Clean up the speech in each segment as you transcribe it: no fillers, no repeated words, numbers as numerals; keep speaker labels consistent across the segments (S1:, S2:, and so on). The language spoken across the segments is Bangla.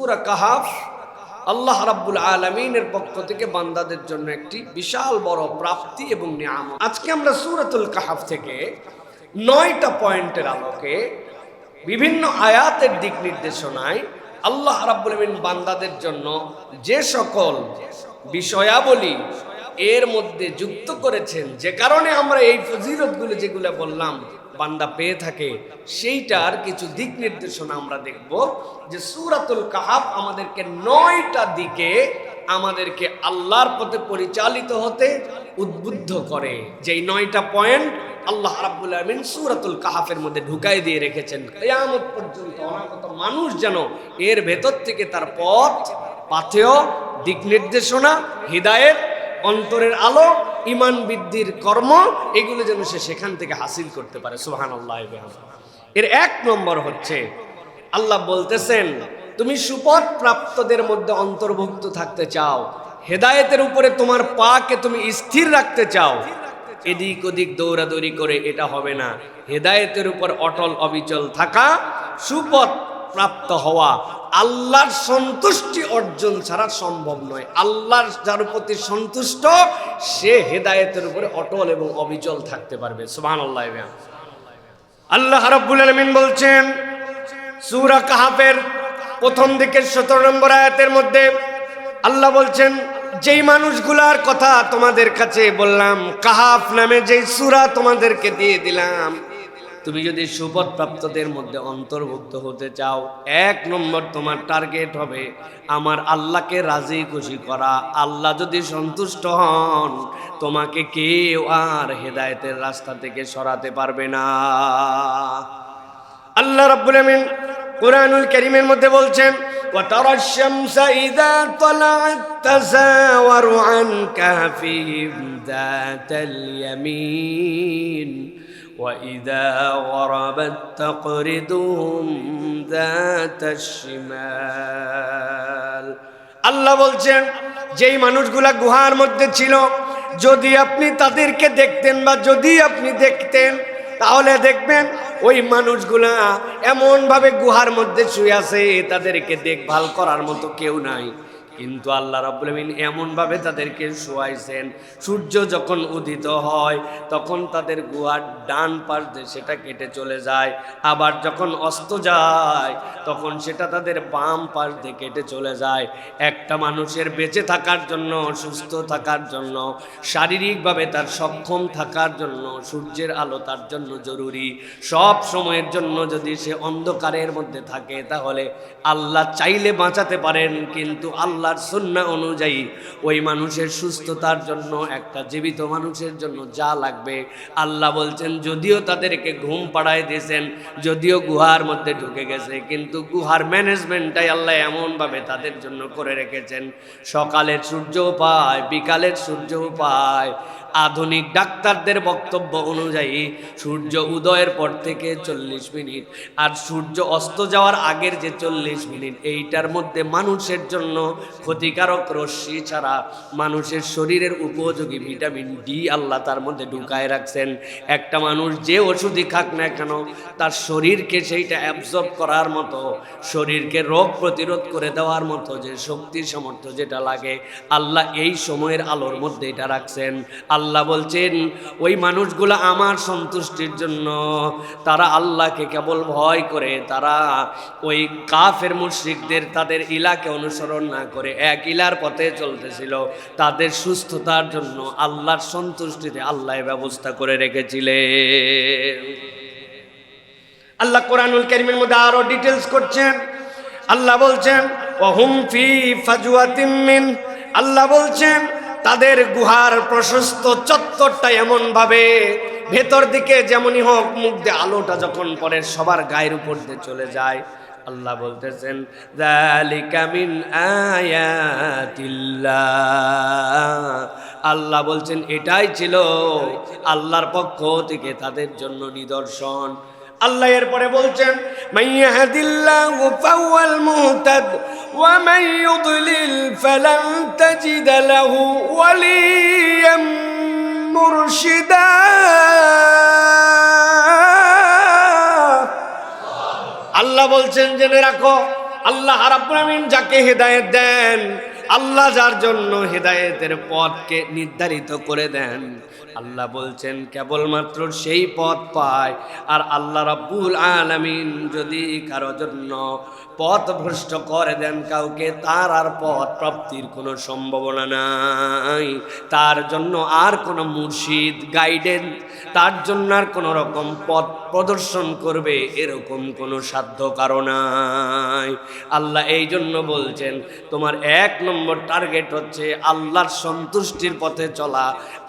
S1: সূরা কাহাফ আল্লাহ রাব্বুল আলামিনের পক্ষ থেকে বান্দাদের জন্য একটি বিশাল বড় প্রাপ্তি এবং নিয়ামত। আজকে আমরা সূরাতুল কাহাফ থেকে 9টা পয়েন্টের আলোকে বিভিন্ন আয়াতের দিক নির্দেশনায় আল্লাহ রাব্বুল আলামিন বান্দাদের জন্য যে সকল বিষয়াবলী এর মধ্যে যুক্ত করেছেন, যে কারণে আমরা এই ফজিলতগুলো যেগুলো বললাম বান্দা পেয়ে থাকে, সেইটার কিছু দিক নির্দেশনা আমরা দেখব। যে সূরাতুল কাহাফ আমাদেরকে 9টা দিকে আমাদেরকে আল্লাহর পথে পরিচালিত হতে উদ্বুদ্ধ করে। যেই 9টা পয়েন্ট আল্লাহ রাব্বুল আলামিন সূরাতুল কাহাফের মধ্যে ঢুকাই দিয়ে রেখেছেন, কিয়ামত পর্যন্ত অনাগত মানুষ যেন এর ভেতর থেকে তার পথ পাথেয়, দিক নির্দেশনা, হিদায়েত, অন্তরের আলো, ঈমান বৃদ্ধির কর্ম, এগুলো যেন সে সেখান থেকে হাসিল করতে পারে। সুবহানাল্লাহ। এর 1 নম্বর হচ্ছে আল্লাহ বলতেছেন, তুমি সুপথ প্রাপ্তদের মধ্যে অন্তর্ভুক্ত থাকতে চাও, হেদায়েতের উপরে তোমার পাকে তুমি স্থির রাখতে চাও, এদিক ওদিক দৌড়াদৌড়ি করে এটা হবে না। হেদায়েতের উপর অটল অবিচল থাকা, সুপথ প্রাপ্ত হওয়া, আল্লাহর সন্তুষ্টি অর্জন ছাড়া সম্ভব নয়। আল্লাহর যার প্রতি সন্তুষ্ট সে হেদায়েতের উপরে অটল এবং অবিচল থাকতে পারবে। সুবহানাল্লাহ। আল্লাহ রাব্বুল আলামিন বলছেন সূরা কাহাফের প্রথম দিকের 17 নম্বর আয়াতের মধ্যে আল্লাহ বলছেন, যেই মানুষগুলার কথা তোমাদের কাছে বললাম, কাহাফ নামে যেই সূরা তোমাদেরকে দিয়ে দিলাম, তুমি যদি সুপথ প্রাপ্তদের মধ্যে অন্তর্ভুক্ত হতে চাও, 1 নম্বর তোমার টার্গেট হবে আমার আল্লাহকে রাজি খুশি করা। আল্লাহ যদি সন্তুষ্ট হন, তোমাকে কেউ আর হেদায়েতের রাস্তা থেকে সরাতে পারবে না। আল্লাহ রাব্বুল আলামিন কুরআনুল কারীমের মধ্যে বলছেন, وَتَرَى الشَّمْسَ إِذَا طَلَعَت تَّزَاوَرُ عَنْ كَهْفِهِمْ ذَاتَ الْيَمِينِ وَإِذَا غَرَبَت تَّقْرِضُهُمْ ذَاتَ الشِّمَالِ। আল্লাহ বলছেন, যেই মানুষগুলা গুহার মধ্যে ছিল, যদি আপনি তাদেরকে দেখতেন বা যদি আপনি দেখতেন, তাহলে দেখবেন ওই মানুষগুলা এমন ভাবে গুহার মধ্যে শুয়ে আছে, তাদেরকে দেখভাল করার মতো কেউ নাই। কিন্তু আল্লাহ রাব্বুল আলামিন এমন ভাবে তাদেরকে শোয়াইছেন, সূর্য যখন উদিত হয় তখন তাদের গুহার ডান পাশ দিয়ে সেটা কেটে চলে যায়, আবার যখন অস্ত যায় তখন সেটা তাদের বাম পাশ দিয়ে কেটে চলে যায়। একটা মানুষের বেঁচে থাকার জন্য, সুস্থ থাকার জন্য, শারীরিকভাবে তার সক্ষম থাকার জন্য সূর্যের আলো তার জন্য জরুরি। সব সময়ের জন্য যদি সে অন্ধকারের মধ্যে থাকে, তাহলে আল্লাহ চাইলে বাঁচাতে পারেন, কিন্তু আল্লাহর সুন্নাহ অনুযায়ী ওই মানুষের সুস্থতার জন্য, একটা জীবিত মানুষের জন্য যা লাগবে, আল্লাহ বলছেন যদিও তাদেরকে ঘুম পাড়ায় দিয়েছেন, যদিও গুহার মধ্যে ঢুকে গেছে, কিন্তু গুহার ম্যানেজমেন্টটাই আল্লাহ এমনভাবে তাদের জন্য করে রেখেছেন, সকালের সূর্যও পায়, বিকালের সূর্যও পায়। আধুনিক ডাক্তারদের বক্তব্য অনুযায়ী সূর্য উদয়ের পর থেকে 40 মিনিট আর সূর্য অস্ত যাওয়ার আগের যে 40 মিনিট, এইটার মধ্যে মানুষের জন্য ক্ষতিকারক রশ্মি ছাড়া মানুষের শরীরের উপযোগী ভিটামিন ডি আল্লাহ তার মধ্যে ঢুকায় রাখছেন। একটা মানুষ যে ওষুধই খাক না কেন, তার শরীরকে সেইটা অ্যাবজর্ব করার মতো, শরীরকে রোগ প্রতিরোধ করে দেওয়ার মতো যে শক্তি সামর্থ্য যেটা লাগে, আল্লাহ এই সময়ের আলোর মধ্যে এটা রাখছেন। আল্লাহ বলছেন ওই মানুষগুলো আমার সন্তুষ্টির জন্য, তারা আল্লাহকে কেবল ভয় করে, তারা ওই কাফের মুশরিকদের তাদের ইলাকে অনুসরণ না করে এক ইলার পথে চলতেছিল, তাদের সুস্থতার জন্য আল্লাহর সন্তুষ্টিতে আল্লাহ ব্যবস্থা করে রেখেছিলেন। আল্লাহ কোরআনুল কারীমের মধ্যে আরো ডিটেইলস করছেন। আল্লাহ বলছেন ওয়াহুম ফি ফাজওয়াতিম মিন, আল্লাহ বলছেন তাদের গুহার প্রশস্ত চত্বরটা এমন ভাবে ভেতর দিকে যেমনই হোক, মুখ দিয়ে আলোটা যখন পড়ে সবার গায়ের উপর দিয়ে চলে যায়। আল্লাহ বলতেছেন যালিকা মিন আয়াতিল্লাহ, আল্লাহ বলছেন এটাই ছিল আল্লাহর পক্ষ থেকে তাদের জন্য নিদর্শন। আল্লাহ এরপরে বলছেন মাইয়াহদিল্লাহু ফাওয়াল মুহতাদ ওয়া মান ইউদ্লিল ফালান তাজিদ লাহু ওয়ালিয়াম মুরশিদা। আল্লাহ বলছেন জেনে রাখো, আল্লাহ রাব্বুল আমিন যাকে হেদায়েত দেন, আল্লাহ যার জন্য হেদায়েতের পথকে নির্ধারিত করে দেন, আল্লাহ বলছেন কেবলমাত্র সেই পথ পায়। আর আল্লাহ রাব্বুল আলামিন যদি কারো জন্য পথ ভ্রষ্ট করে দেন কাউকে, তার আর পথ প্রাপ্তির কোনো সম্ভাবনা নাই। তার জন্য আর কোনো মুর্শিদ গাইডেন্স, তার জন্য আর কোনো রকম পথ প্রদর্শন করবে এরকম কোনো সাধ্য কারো নাই। আল্লাহ এই জন্য বলছেন তোমার ১ নম্বর টার্গেট হচ্ছে আল্লাহর সন্তুষ্টির পথে চলা।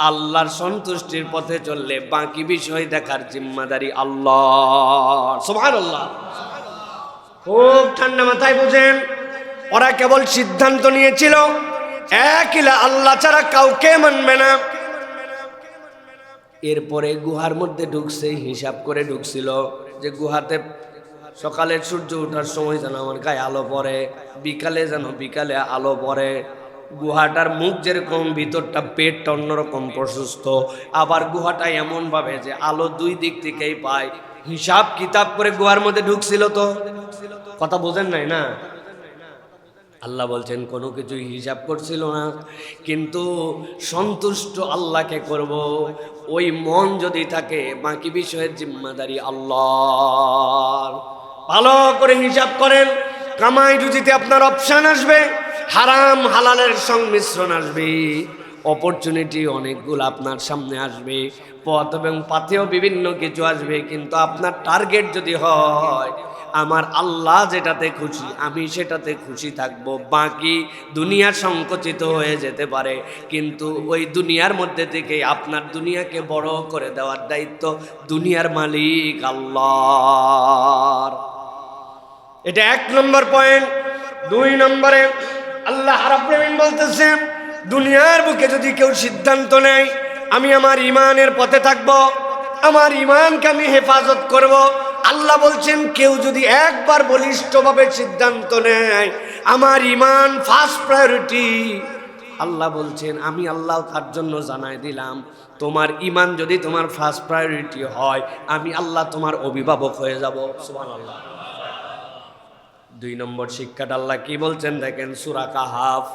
S1: আল্লাহর সন্তুষ্টির পথে চললে বাকি বিষয় দেখার জিম্মাদারি আল্লাহ। সুবহানাল্লাহ। খুব ঠান্ডা মাথায় বুঝেন, ওরা কেবল সিদ্ধান্ত নিয়েছিল এক ইলা আল্লাহ ছাড়া কাউকে মানবে না। এরপরে গুহার মধ্যে ঢুকছে, হিসাব করে ঢুকছিল যে গুহাতে সকালের সূর্য ওঠার সময় যেন আমার গায়ে আলো পড়ে, বিকালে যেন বিকালে আলো পড়ে। গুহাটার মুখ যেরকম, ভিতরটা পেটটা অন্যরকম প্রশস্ত। আবার গুহাটা এমনভাবে যে আলো 2 দিক থেকেই পায়। হিসাব কিতাব করে গুহার মধ্যে ঢুকছিল। তো কথা বোঝেন নাই না? আল্লাহ বলছেন কোনো কিছু হিসাব করছিল না, কিন্তু সন্তুষ্ট আল্লাহকে করব ওই মন যদি থাকে, বাকি বিষয়ের জিম্মাদারি আল্লাহর। ভালো করে হিসাব করেন। কামাই রুজিতে আপনার অপশন আসবে, হারাম হালালের সংমিশ্রণ আসবে, অপরচুনিটি অনেকগুলো আপনার সামনে আসবে, পথ এবং পাথেও বিভিন্ন কিছু আসবে। কিন্তু আপনার টার্গেট যদি হয় আমার আল্লাহ যেটাতে খুশি আমি সেটাতে খুশি থাকবো, বাকি দুনিয়া সংকুচিত হয়ে যেতে পারে, কিন্তু ওই দুনিয়ার মধ্যে থেকে আপনার দুনিয়াকে বড় করে দেওয়ার দায়িত্ব দুনিয়ার মালিক আল্লাহর। এটা 1 নম্বর পয়েন্ট। 2 নম্বরে আল্লাহ রাব্বুল আমিন বলতেছেন দুনিয়ার বুকে যদি কেউ সিদ্ধান্ত নেয় আমি আমার ইমানের পথে থাকব, আমার ইমানকে আমি হেফাজত করব, আল্লাহ বলছেন কেউ যদি একবার বলিষ্ঠভাবে সিদ্ধান্ত নেয় আমার ইমান ফার্স্ট প্রায়োরিটি, আল্লাহ বলছেন আমি আল্লাহ তার জন্য জানাই দিলাম তোমার ইমান যদি তোমার ফার্স্ট প্রায়োরিটি হয় আমি আল্লাহ তোমার অভিভাবক হয়ে যাব। সুবহানাল্লাহ। 2 নম্বর শিক্ষাটা আল্লাহ কি বলছেন দেখেন, সূরা কাহাফ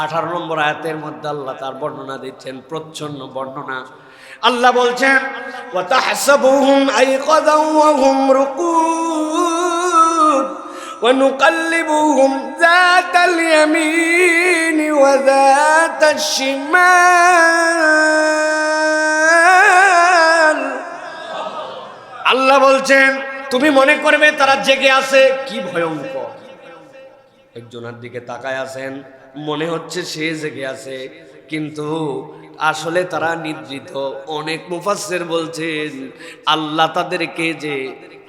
S1: 18 নম্বর আয়াতের মধ্যে আল্লাহ তার বর্ণনা দিচ্ছেন, প্রচ্ছন্ন বর্ণনা। আল্লাহ বলছেন ওয়া তাহসাবুহুম আইকাযা ওয়া হুম রুকুদ ওয়া নুকাল্লিবুহুম যাতাল ইয়ামিন ওয়া যাতাশ শিমাল। আল্লাহ বলছেন তুমি মনে করবে তারা জেগে আছে, কি ভয়ঙ্কর। একজনের দিকে তাকায় আছেন, মনে হচ্ছে সে জেগে আছে, কিন্তু আসলে তারা নিদ্রিত। অনেক মুফাসসির বলছেন আল্লাহ তাদেরকে যে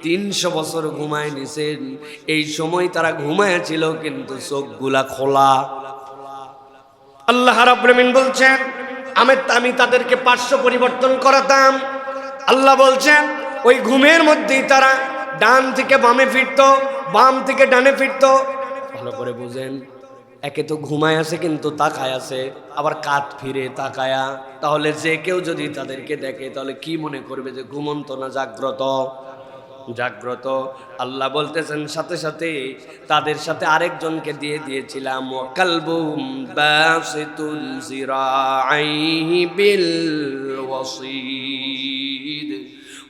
S1: 300 বছর ঘুমায় নিছেন, এই সময় তারা ঘুমায় ছিল কিন্তু চোখগুলা খোলা। আল্লাহ রাব্বুল আমিন বলছেন আমি তাদেরকে 500 পরিবর্তন করাতাম। আল্লাহ বলছেন ওই ঘুমের মধ্যেই তারা ডান থেকে বামে ফিরতো, বাম থেকে ডানে ফিরতো। ভালো করে বুঝেন, একে তো ঘুমায় আছে কিন্তু তাকায় আছে, আবার কাত ফিরে তাকায়া। তাহলে যে কেউ যদি তাদেরকে দেখে তাহলে কি মনে করবে যে ঘুমন্ত না জাগ্রত? জাগ্রত। আল্লাহ বলতেছেন সাথে সাথে তাদের সাথে আরেকজনকে দিয়ে দিয়েছিলাম ওয়া কালবুম বাসিতুন জিরাআইহি বিল ওয়াসিদ।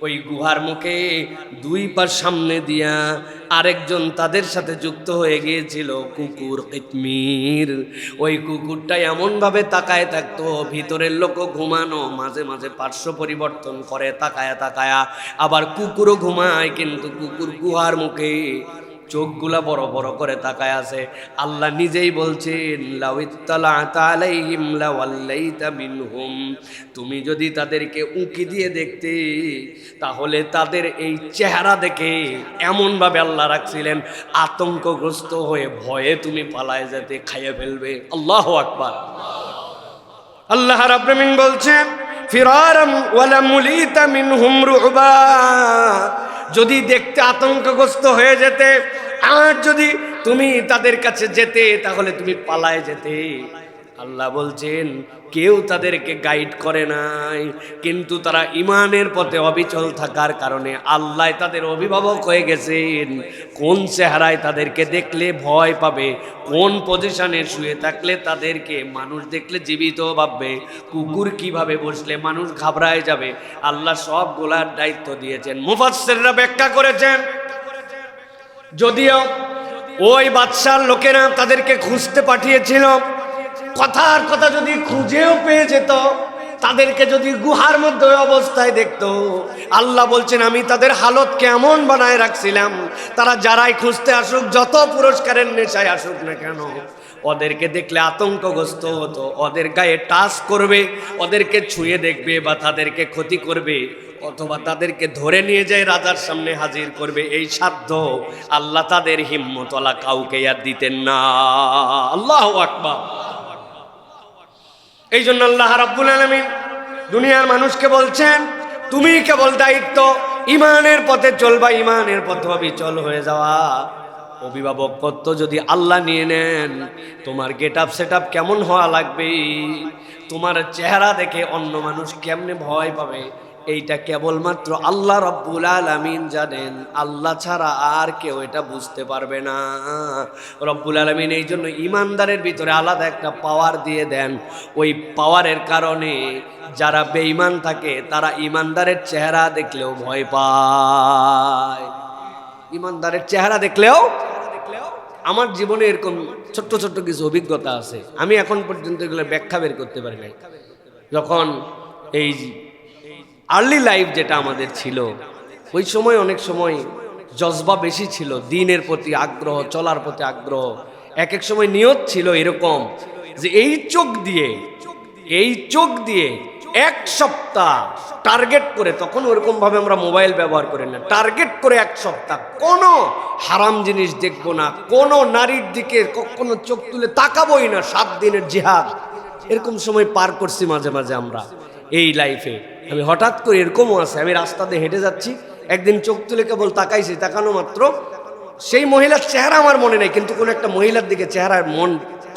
S1: ওই গুহার মুখে 2 পা সামনে দিয়া আরেকজন তাদের সাথে যুক্ত হয়ে গিয়েছিল, কুকুর কিতমির। ওই কুকুরটা এমনভাবে তাকায় থাকতো, ভিতরের লোকও ঘুমানো, মাঝে মাঝে পার্শ্ব পরিবর্তন করে তাকায়া তাকায়া। আবার কুকুরও ঘুমায় কিন্তু কুকুর গুহার মুখে চোখগুলা বড় বড় করে তাকায় আছে। আল্লাহ নিজেই বলছেন লাউইত্তালা'তা আলাইহিম লাওয়াল্লাইতা মিনহুম, তুমি যদি তাদেরকে উঁকি দিয়ে দেখতে তাহলে তাদের এই চেহারা দেখে এমনভাবে আল্লাহ রাখছিলেন আতঙ্কগ্রস্ত হয়ে ভয়ে তুমি পালায় যেতে, খাইয়ে ফেলবে। আল্লাহু আকবার। আল্লাহ রাব্বুল আমিন বলছেন ফিরারাম ওয়ালা মুলিতা মিনহুম রুবা, যদি দেখতে আতঙ্কগ্রস্ত হয়ে যেতে আর যদি তুমি তাদের কাছে যেতে তাহলে তুমি পালায় যেতে। আল্লাহ বলছেন কেউ তাদেরকে গাইড করে নাই, কিন্তু তারা ইমানের পথে অবিচল থাকার কারণে আল্লাহ তাদের অভিভাবক হয়ে গেছেন। কোন চেহারায় তাদেরকে দেখলে ভয় পাবে, কোন পজিশনে শুয়ে থাকলে তাদেরকে মানুষ দেখলে জীবিত ভাববে, কুকুর কিভাবে বসলে মানুষ ঘাবড়ায় যাবে, আল্লাহ সবগুলার দায়িত্ব দিয়েছেন। মুফাসসিররা ব্যাখ্যা করেছেন, যদিও ওই বাদশার লোকেরা তাদেরকে খুঁজতে পাঠিয়েছিল, কথার কথা যদি খুঁজেও পেয়ে যেত, তাদেরকে যদি গুহার মধ্যে ওই অবস্থায় দেখতো, আল্লাহ বলছেন আমি তাদের হালত কেমন বানায় রাখছিলাম, তারা যারাই খুঁজতে আসুক, যত পুরস্কারের নেশায় আসুক না কেন, ওদেরকে দেখলে আতঙ্কগ্রস্ত হতো, ওদের গায়ে টাচ করবে, ওদেরকে ছুঁয়ে দেখবে বা তাদেরকে ক্ষতি করবে, অথবা তাদেরকে ধরে নিয়ে যায় রাজার সামনে হাজির করবে, এই সাধ্য আল্লাহ তাদের হিম্মতওয়ালা কাউকে আর দিতেন না। আল্লাহু আকবার। এই জন্য আল্লাহ রাব্বুল আলামিন দুনিয়ার মানুষকে বলছেন, তুমি কেবল দায়িত্ব ইমানের পথে চলবা, ইমানের পথে অবিচল হয়ে যাওয়া। অভিভাবক কর্ত যদি আল্লাহ নিয়ে নেন, তোমার গেট আপ সেট আপ কেমন হওয়া লাগবে, তোমার চেহারা দেখে অন্য মানুষ কেমনে ভয় পাবে, এইটা কেবলমাত্র আল্লাহ রাব্বুল আলামিন জানেন, আল্লাহ ছাড়া আর কেউ এটা বুঝতে পারবে না। রব্বুল আলামিন এই জন্য ইমানদারের ভিতরে আলাদা একটা পাওয়ার দিয়ে দেন, ওই পাওয়ারের কারণে যারা বেঈমান থাকে তারা ইমানদারের চেহারা দেখলেও ভয় পায়। ইমানদারের চেহারা দেখলেও, আমার জীবনে এরকম ছোট্ট ছোট্ট কিছু অভিজ্ঞতা আছে, আমি এখন পর্যন্ত এগুলো ব্যাখ্যা বের করতে পারি নাই। যখন এই আর্লি লাইফ যেটা আমাদের ছিল, ওই সময় অনেক সময় জজবা বেশি ছিল, দিনের প্রতি আগ্রহ, চলার প্রতি আগ্রহ। এক এক সময় নিয়ত ছিল এরকম যে এই চোখ দিয়ে এক সপ্তাহ টার্গেট করে, তখন ওরকম ভাবে আমরা মোবাইল ব্যবহার করি না, টার্গেট করে এক সপ্তাহ কোনো হারাম জিনিস দেখবো না, কোনো নারীর দিকে কখনো চোখ তুলে তাকাবোই না, 7 দিনের জিহাদ। এরকম সময় পার করছি মাঝে মাঝে আমরা এই লাইফে। আমি হঠাৎ করে এরকমও আছে, আমি রাস্তা দিয়ে হেঁটে যাচ্ছি, একদিন চোখ তুলে কেবল তাকাইছি, তাকানো মাত্র সেই মহিলার চেহারা আমার মনে নেই, কিন্তু কোনো একটা মহিলার দিকে চেহারার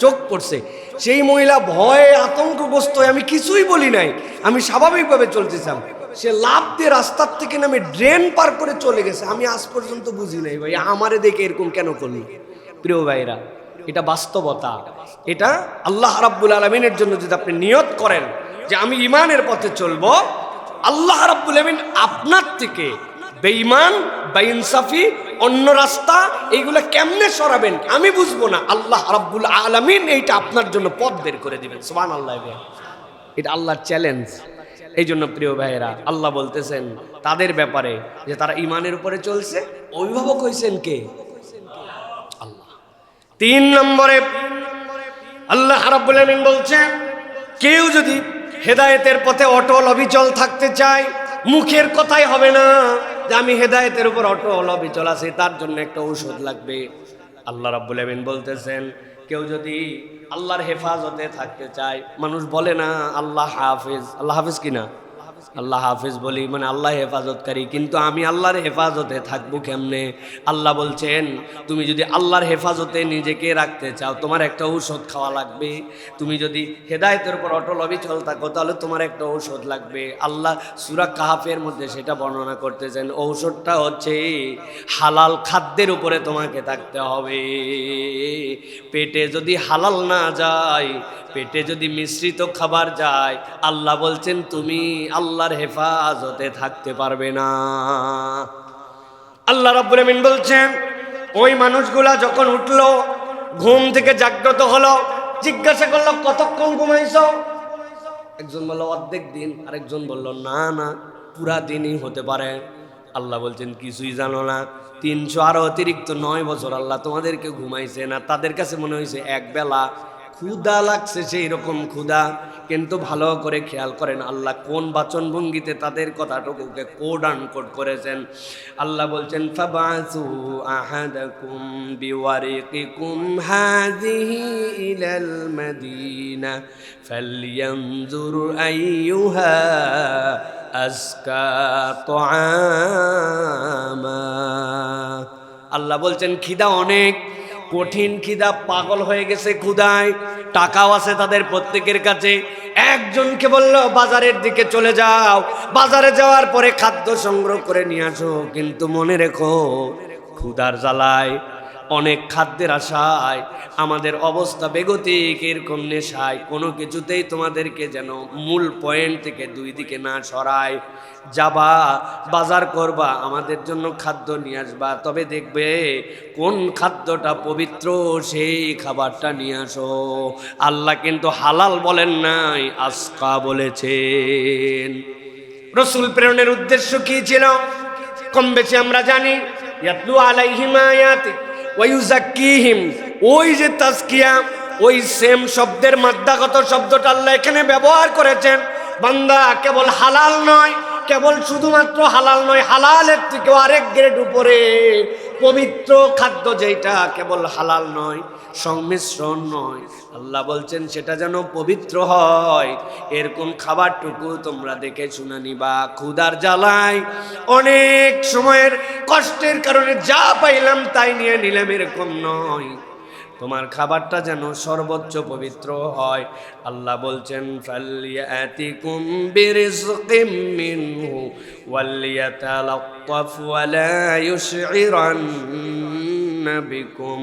S1: চোখ পড়ছে, সেই মহিলা ভয়ে আতঙ্কগ্রস্ত হয়ে, আমি কিছুই বলি নাই, আমি স্বাভাবিকভাবে চলতেছিলাম, সে লাফ দিয়ে রাস্তার থেকে নামে ড্রেন পার করে চলে গেছে। আমি আজ পর্যন্ত বুঝি নাই ভাই আমারে দেখে এরকম কেন করলো। প্রিয় ভাইরা, এটা বাস্তবতা, এটা আল্লাহ রাব্বুল আলামিনের জন্য যদি আপনি নিয়ত করেন যে আমি ইমানের পথে চলবো, আল্লাহ রাব্বুল আলামিন আপনার থেকে বেঈমান বা ইনসাফি অন্য রাস্তা এইগুলা কেমনে সরাবেন আমি বুঝবো না, আল্লাহ রাব্বুল আলামিন এইটা আপনার জন্য পথ বের করে দিবেন। সুবহানাল্লাহ, এটা আল্লাহর চ্যালেঞ্জ। এই জন্য প্রিয় ভাইয়েরা, আল্লাহ বলতেছেন তাদের ব্যাপারে যে তারা ইমানের উপরে চলছে, অভিভাবক হয়েছেন কে? আল্লাহ। 3 নম্বরে আল্লাহ রাব্বুল আলামিন বলছেন, কেউ যদি হেদায়েতের পথে অটল অবিচল থাকতে চায়, মুখের কথাই হবে না যে আমি হেদায়েতের উপর অটল অবিচল আছি, তার জন্য একটা ঔষধ লাগবে। আল্লাহ রাব্বুল আলামিন বলতেছেন, কেউ যদি আল্লাহর হেফাজতে থাকতে চায়, মানুষ বলে না আল্লাহ হাফেজ, আল্লাহ হাফেজ কিনা, আল্লাহ হাফেজ বলি মানে আল্লাহ হেফাজতকারী, কিন্তু আমি আল্লাহর হেফাজতে থাকবো কেমনে? আল্লাহ বলছেন, তুমি যদি আল্লাহর হেফাজতে নিজেকে রাখতে চাও, তোমার একটা ঔষধ খাওয়া লাগবে। তুমি যদি হেদায়েতের উপর অটল অবিচল থাকো, তাহলে তোমার একটা ঔষধ লাগবে। আল্লাহ সূরা কাহাফের মধ্যে সেটা বর্ণনা করতেছেন, ঔষধটা হচ্ছে হালাল খাদ্যের উপরে তোমাকে থাকতে হবে। পেটে যদি হালাল না যায়, পেটে যদি মিশ্রিত খাবার যায়, আল্লাহ বলছেন তুমি আল্লাহর হেফাজতে থাকতে পারবে না। আল্লাহ রাব্বুল আমিন বলছেন, ওই মানুষগুলা যখন উঠলো, ঘুম থেকে জাগ্রত হলো, জিজ্ঞাসা করলো কতক্ষণ ঘুমাইছো? একজন বলল অর্ধেক দিন, আরেকজন বলল না না পুরা দিনই হতে পারে। আল্লাহ বলছেন কিছুই জানো না, 300 আরো অতিরিক্ত 9 বছর আল্লাহ তোমাদেরকে ঘুমাইছে না। তাদের কাছে মনে হয়েছে এক বেলা, ক্ষুধা লাগছে সেই রকম ক্ষুধা। কিন্তু ভালো করে খেয়াল করেন আল্লাহ কোন বাচন ভঙ্গিতে তাদের কথাটুকুকে কোড আনকোড করেছেন। আল্লাহ বলছেন, ফাবাসু আহাদাকুম বিওয়ারিকিকুম হাযিহি ইলাল মাদিনা ফালইয়ানজুর আইয়ুহা আজকা তুআমা। আল্লাহ বলছেন খিদা অনেক, কঠিন খিদা, পাগল হয়ে গেছে ক্ষুধায়, টাকাও আছে তাদের প্রত্যেকের কাছে। একজনকে বলল বাজারের দিকে চলে যাও, বাজারে যাওয়ার পরে খাদ্য সংগ্রহ করে নিয়ে আসো, কিন্তু মনে রেখো ক্ষুধার জ্বালায়, অনেক খাদ্যের আশায় আমাদের অবস্থা বেগতিক, এরকম নেশায় কোনো কিছুতেই তোমাদেরকে যেন মূল পয়েন্ট থেকে দুই দিকে না সরায়। যাবা বাজার করবা, আমাদের জন্য খাদ্য নিয়ে আসবা, তবে দেখবে কোন খাদ্যটা পবিত্র সেই খাবারটা নিয়ে আসো। আল্লাহ কিন্তু হালাল বলেন নাই, আসকা বলেছেন। রসুল প্রেরণের উদ্দেশ্য কি ছিল কম বেশি আমরা জানি। ইয়াতলু আলাইহিম আয়াতি ওয়া ইউযাক্কিহিম, ওই যে তাজকিয়া, ওই সেম শব্দের মাদ্দাগত শব্দটা আল্লাহ এখানে ব্যবহার করেছেন। বান্দা কেবল হালাল নয়, কেবল শুধুমাত্র হালাল নয়, হালালের থেকেও আরেক গ্রেড উপরে পবিত্র খাদ্য যেটা কেবল হালাল নয়, সংমিশ্রণ নয়, আল্লাহ বলছেন সেটা যেন পবিত্র হয়। এরকম খাবারটুকু তোমরা দেখে শুনে নিবা। ক্ষুধার জ্বালায় অনেক সময়ের কষ্টের কারণে যা পাইলাম তাই নিয়ে নিলাম, এরকম নয়। তোমার খাবারটা যেন সর্বোচ্চ পবিত্র হয়। আল্লাহ বলছেন ফালইয়াতিকুম বিরিজকিম মিনহু ওয়ালিয়াতালাত্তাফ ওয়া লা ইউশইরান্না বিকুম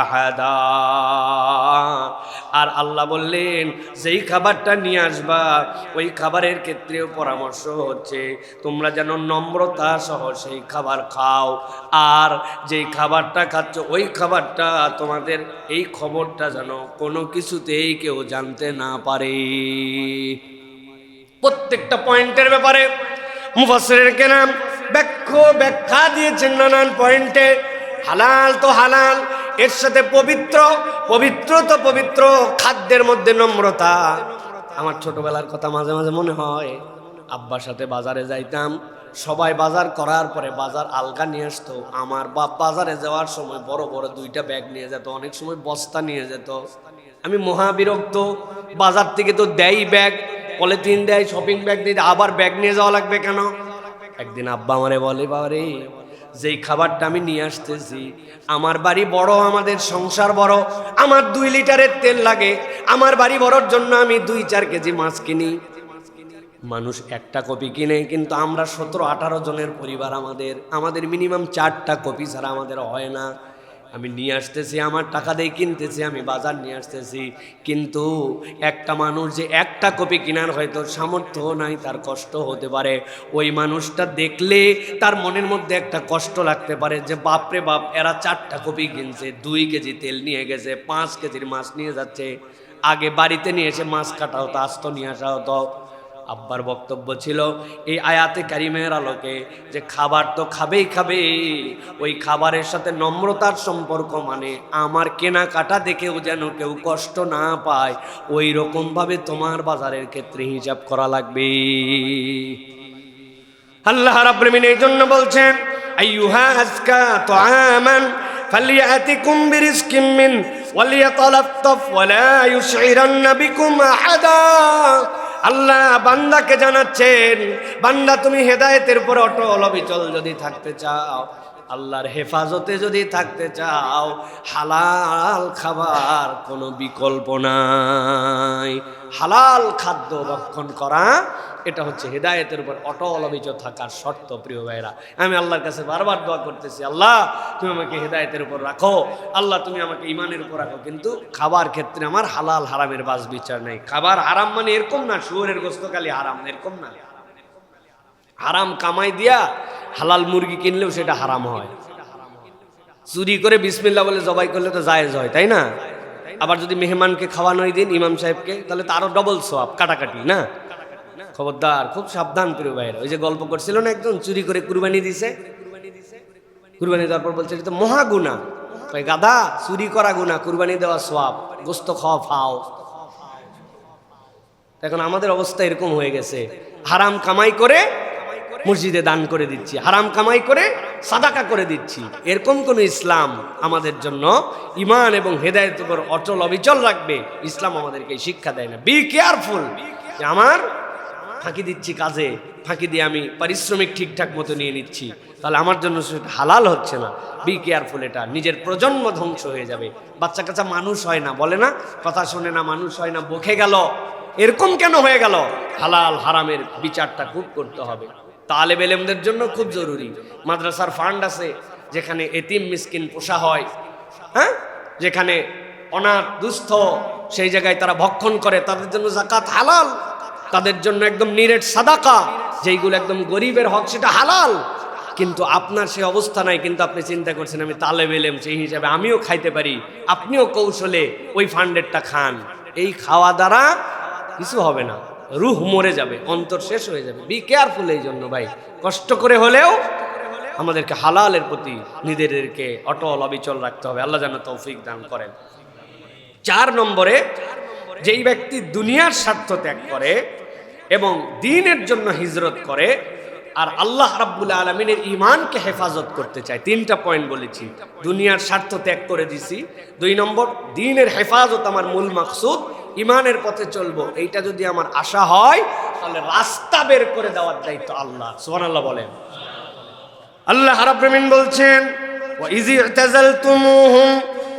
S1: আহাদা। আর আল্লাহ বললেন যেই খাবারটা নিয়ে আসবা ওই খাবারের ক্ষেত্রেও পরামর্শ হচ্ছে তোমরা যেন নম্রতা সহ সেই খাবার খাও, আর যেই খাবারটা খাচ্ছ ওই খাবারটা তোমাদের এই খবরটা যেন কোনো কিছুতেই কেউ জানতে না পারে। প্রত্যেকটা পয়েন্টের ব্যাপারে মুফাসসিরের কেরাম ব্যাখ্যা দিয়েছেন নানান পয়েন্টে। হালাল তো হালাল, এর সাথে পবিত্র, পবিত্র তো পবিত্র, খাদ্যের মধ্যে নম্রতা। আমার ছোটবেলার কথা মাঝে মাঝে মনে হয়, আব্বার সাথে বাজারে যাইতাম, সবাই বাজার করার পরে বাজার আলগা নিয়ে আসতো, আমার বাপ বাজারে যাওয়ার সময় বড় বড় দুইটা ব্যাগ নিয়ে যেত, অনেক সময় বস্তা নিয়ে যেত। আমি মহাবিরক্ত, বাজার থেকে তো দেয় ব্যাগ, পলিথিন দেয়, শপিং ব্যাগ দিয়ে, আবার ব্যাগ নিয়ে যাওয়া লাগবে কেন? একদিন আব্বা আমারে বলে, বাবারে যেই খাবারটা আমি নিয়ে আসতেছি, আমার বাড়ি বড়, আমাদের সংসার বড়, আমার 2 লিটারের তেল লাগে, আমার বাড়ি বড়র জন্য আমি 2-4 কেজি মাছ কিনি। মানুষ একটা কপি কিনে, কিন্তু আমরা 17-18 জনের পরিবার, আমাদের মিনিমাম 4টা কপি ছাড়া আমাদের হয় না। আমি নিয়ে আসতেছি, আমার টাকা দিয়ে কিনতেছি, আমি বাজার নিয়ে আসতেছি, কিন্তু একটা মানুষ যে একটা কপি কেনার হয়তো সামর্থ্য নাই, তার কষ্ট হতে পারে। ওই মানুষটা দেখলে তার মনের মধ্যে একটা কষ্ট লাগতে পারে যে বাপরে বাপ, এরা 4টা কপি কিনছে, 2 কেজি তেল নিয়ে গেছে, 5 কেজির মাছ নিয়ে যাচ্ছে। আগে বাড়িতে নিয়ে এসে মাছ কাটা হতো, আস্ত নিয়ে আসা হতো। আব্বার বক্তব্য ছিল এই আয়াতে কারিমের আলোকে যে খাবার তো খাবেই খাবে, ওই খাবারের সাথে নম্রতার সম্পর্ক, মানে আমার কেনাকাটা দেখেও যেন কেউ কষ্ট না পায়, ওই রকম ভাবে তোমার বাজারের ক্ষেত্রে হিসাব করা লাগবে। আল্লাহ রাব্বুল আলামিন এই জন্য বলছেন আইয়ুহা আজকা তুআমান ফালিয়াতিকুম বিরিজকিম মিন ওয়ালিয়াতালাত্তাফ ওয়া লা ইউশইরান্না বিকুম আহাদা। আল্লাহ বান্দাকে জানাচ্ছেন, বান্দা তুমি হেদায়েতের উপর অটল অবিচল যদি থাকতে চাও, আল্লাহর হেফাজতে যদি থাকতে চাও, হালাল খাবার কোনো বিকল্প নাই। হালাল খাদ্য ভক্ষণ করা, এটা হচ্ছে হেদায়েতের উপর অটল অবিচল থাকার শর্ত। প্রিয় ভাইরা, আমি আল্লাহর কাছে বারবার দোয়া করতেছি, আল্লাহ তুমি আমাকে হেদায়েতের উপর রাখো, আল্লাহ তুমি আমাকে ঈমানের উপর রাখো, কিন্তু খাবার ক্ষেত্রে আমার হালাল হারামের বাছ বিচার নেই। খাবার হারাম মানে এরকম না শুয়োরের গোশত খালি হারাম, এরকম না। হারাম কামাই দিয়া হালাল মুরগি কিনলেও সেটা হারাম হয়। চুরি করে বিসমিল্লাহ বলে জবাই করলে তো জায়েজ হয়, তাই না? আবার যদি মেহমানকে খাওয়ানোই দিন, ইমাম সাহেবকে, তাহলে তো আরো ডবল সওয়াব, কাটাকাটি না। খবরদার, খুব সাবধান প্রিয় ভাইরা। ওই যে গল্প করছিল না, একজন চুরি করে কুরবানি দিছে, কুরবানি দেওয়ার পর বলছে এটা তো মহা গুনাহ। কই গাধা, চুরি করা গুনাহ, কুরবানি দেওয়া সওয়াব, গোশত খাওয়া ফাও। এখন আমাদের অবস্থা এরকম হয়ে গেছে, হারাম কামাই করে মসজিদে দান করে দিচ্ছি, হারাম কামাই করে সাদাকা করে দিচ্ছি। এরকম কোন ইসলাম আমাদের জন্য ঈমান এবং হেদায়েতের উপর অচল অবিচল রাখবে, ইসলাম আমাদেরকে শিক্ষা দেয় না। বি কেয়ারফুল, আমার ফাঁকি দিচ্ছি কাজে, ফাঁকি দিয়ে আমি পারিশ্রমিক ঠিকঠাক মতো নিয়ে নিচ্ছি, তাহলে আমার জন্য সেটা হালাল হচ্ছে না। বি কেয়ারফুল, এটা নিজের প্রজন্ম ধ্বংস হয়ে যাবে। বাচ্চা কাচ্চা মানুষ হয় না, বলে না কথা শোনে না, মানুষ হয় না, বকে গেল, এরকম কেন হয়ে গেল? হালাল হারামের বিচারটা খুব করতে হবে। তালেব ইলমদের জন্য খুব জরুরি। মাদ্রাসার ফান্ড আছে যেখানে এতিম মিসকিন পোষা হয়, হ্যাঁ, যেখানে অনাথ দুস্থ সেই জায়গায় তারা ভক্ষণ করে, তাদের জন্য যাকাত হালাল, তাদের জন্য একদম নিরেট সাদাকা, যেইগুলো একদম গরিবের হক সেটা হালাল। কিন্তু আপনার সে অবস্থা নাই, কিন্তু আপনি চিন্তা করছেন আমি তালেব ইলম, সেই হিসাবে আমিও খাইতে পারি, আপনিও কৌশলে ওই ফান্ডেরটা খান। এই খাওয়া দ্বারা কিছু হবে না, রুহ মরে যাবে, অন্তর শেষ হয়ে যাবে। Be careful. এই জন্য ভাই কষ্ট করে হলেও আমাদেরকে হালালের প্রতি নিজেদেরকে অটল অবিচল রাখতে হবে। আল্লাহ যেন তৌফিক দান করেন। 4 নম্বরে, যেই ব্যক্তি দুনিয়ার স্বার্থ ত্যাগ করে এবং দ্বীনের জন্য হিজরত করে আর আল্লাহ রাব্বুল আলামিনের ঈমানকে হেফাজত করতে চায়, 3টা পয়েন্ট বলেছি। দুনিয়ার স্বার্থ ত্যাগ করে দিছি, 2 নম্বর দ্বীনের হেফাজত আমার মূল মাকসুদ, ঈমানের পথে চলবো, এইটা যদি আমার আশা হয় তাহলে রাস্তা বের করে দেওয়ার দায়িত্ব আল্লাহ। সুবহানাল্লাহ বলেন। আল্লাহ রাব্বুল আলামিন বলছেন, ওয়া ইয ইতাযালতুমুহুম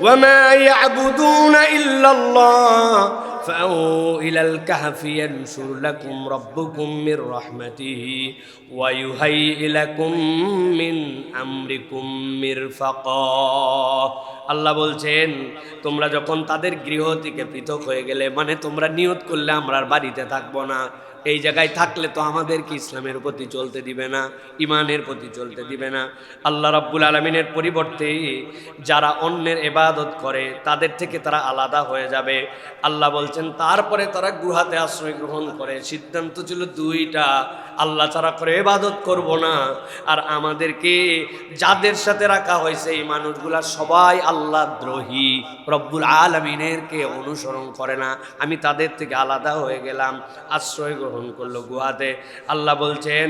S1: ওয়া মা ইয়াবুদুনা ইল্লাল্লাহ ফাআউ ইলাল কাহফি ইয়ানশুর লাকুম রাব্বুকুম মির রাহমাতিহি ওয়া ইউহাইয়ি লাকুম মিন আমরিকুম মিরফাকা। আল্লাহ বলছেন, তোমরা যখন তাদের গৃহ থেকে পৃথক হয়ে গেলে, মানে তোমরা নিয়ত করলে আমরা আর বাড়িতে থাকবো না, এই জায়গায় থাকলে তো আমাদেরকে ইসলামের প্রতি চলতে দিবে না, ইমানের প্রতি চলতে দিবে না। আল্লাহ রাব্বুল আলামিনের পরিবর্তে যারা অন্যের ইবাদত করে তাদের থেকে তারা আলাদা হয়ে যাবে। আল্লাহ বলছেন তারপরে তারা গুহাতে আশ্রয় গ্রহণ করে। সিদ্ধান্ত ছিল 2টা, আল্লাহ ছাড়া করে ইবাদত করব না, আর আমাদেরকে যাদের সাথে রাখা হয়েছে এই মানুষগুলা সবাই আল্লাহ দ্রোহী, রব্বুল আলামিনের কে অনুসরণ করে না, আমি তাদের থেকে আলাদা হয়ে গেলাম, আশ্রয় গ্রহণ করলো গুহাতে। আল্লাহ বলছেন,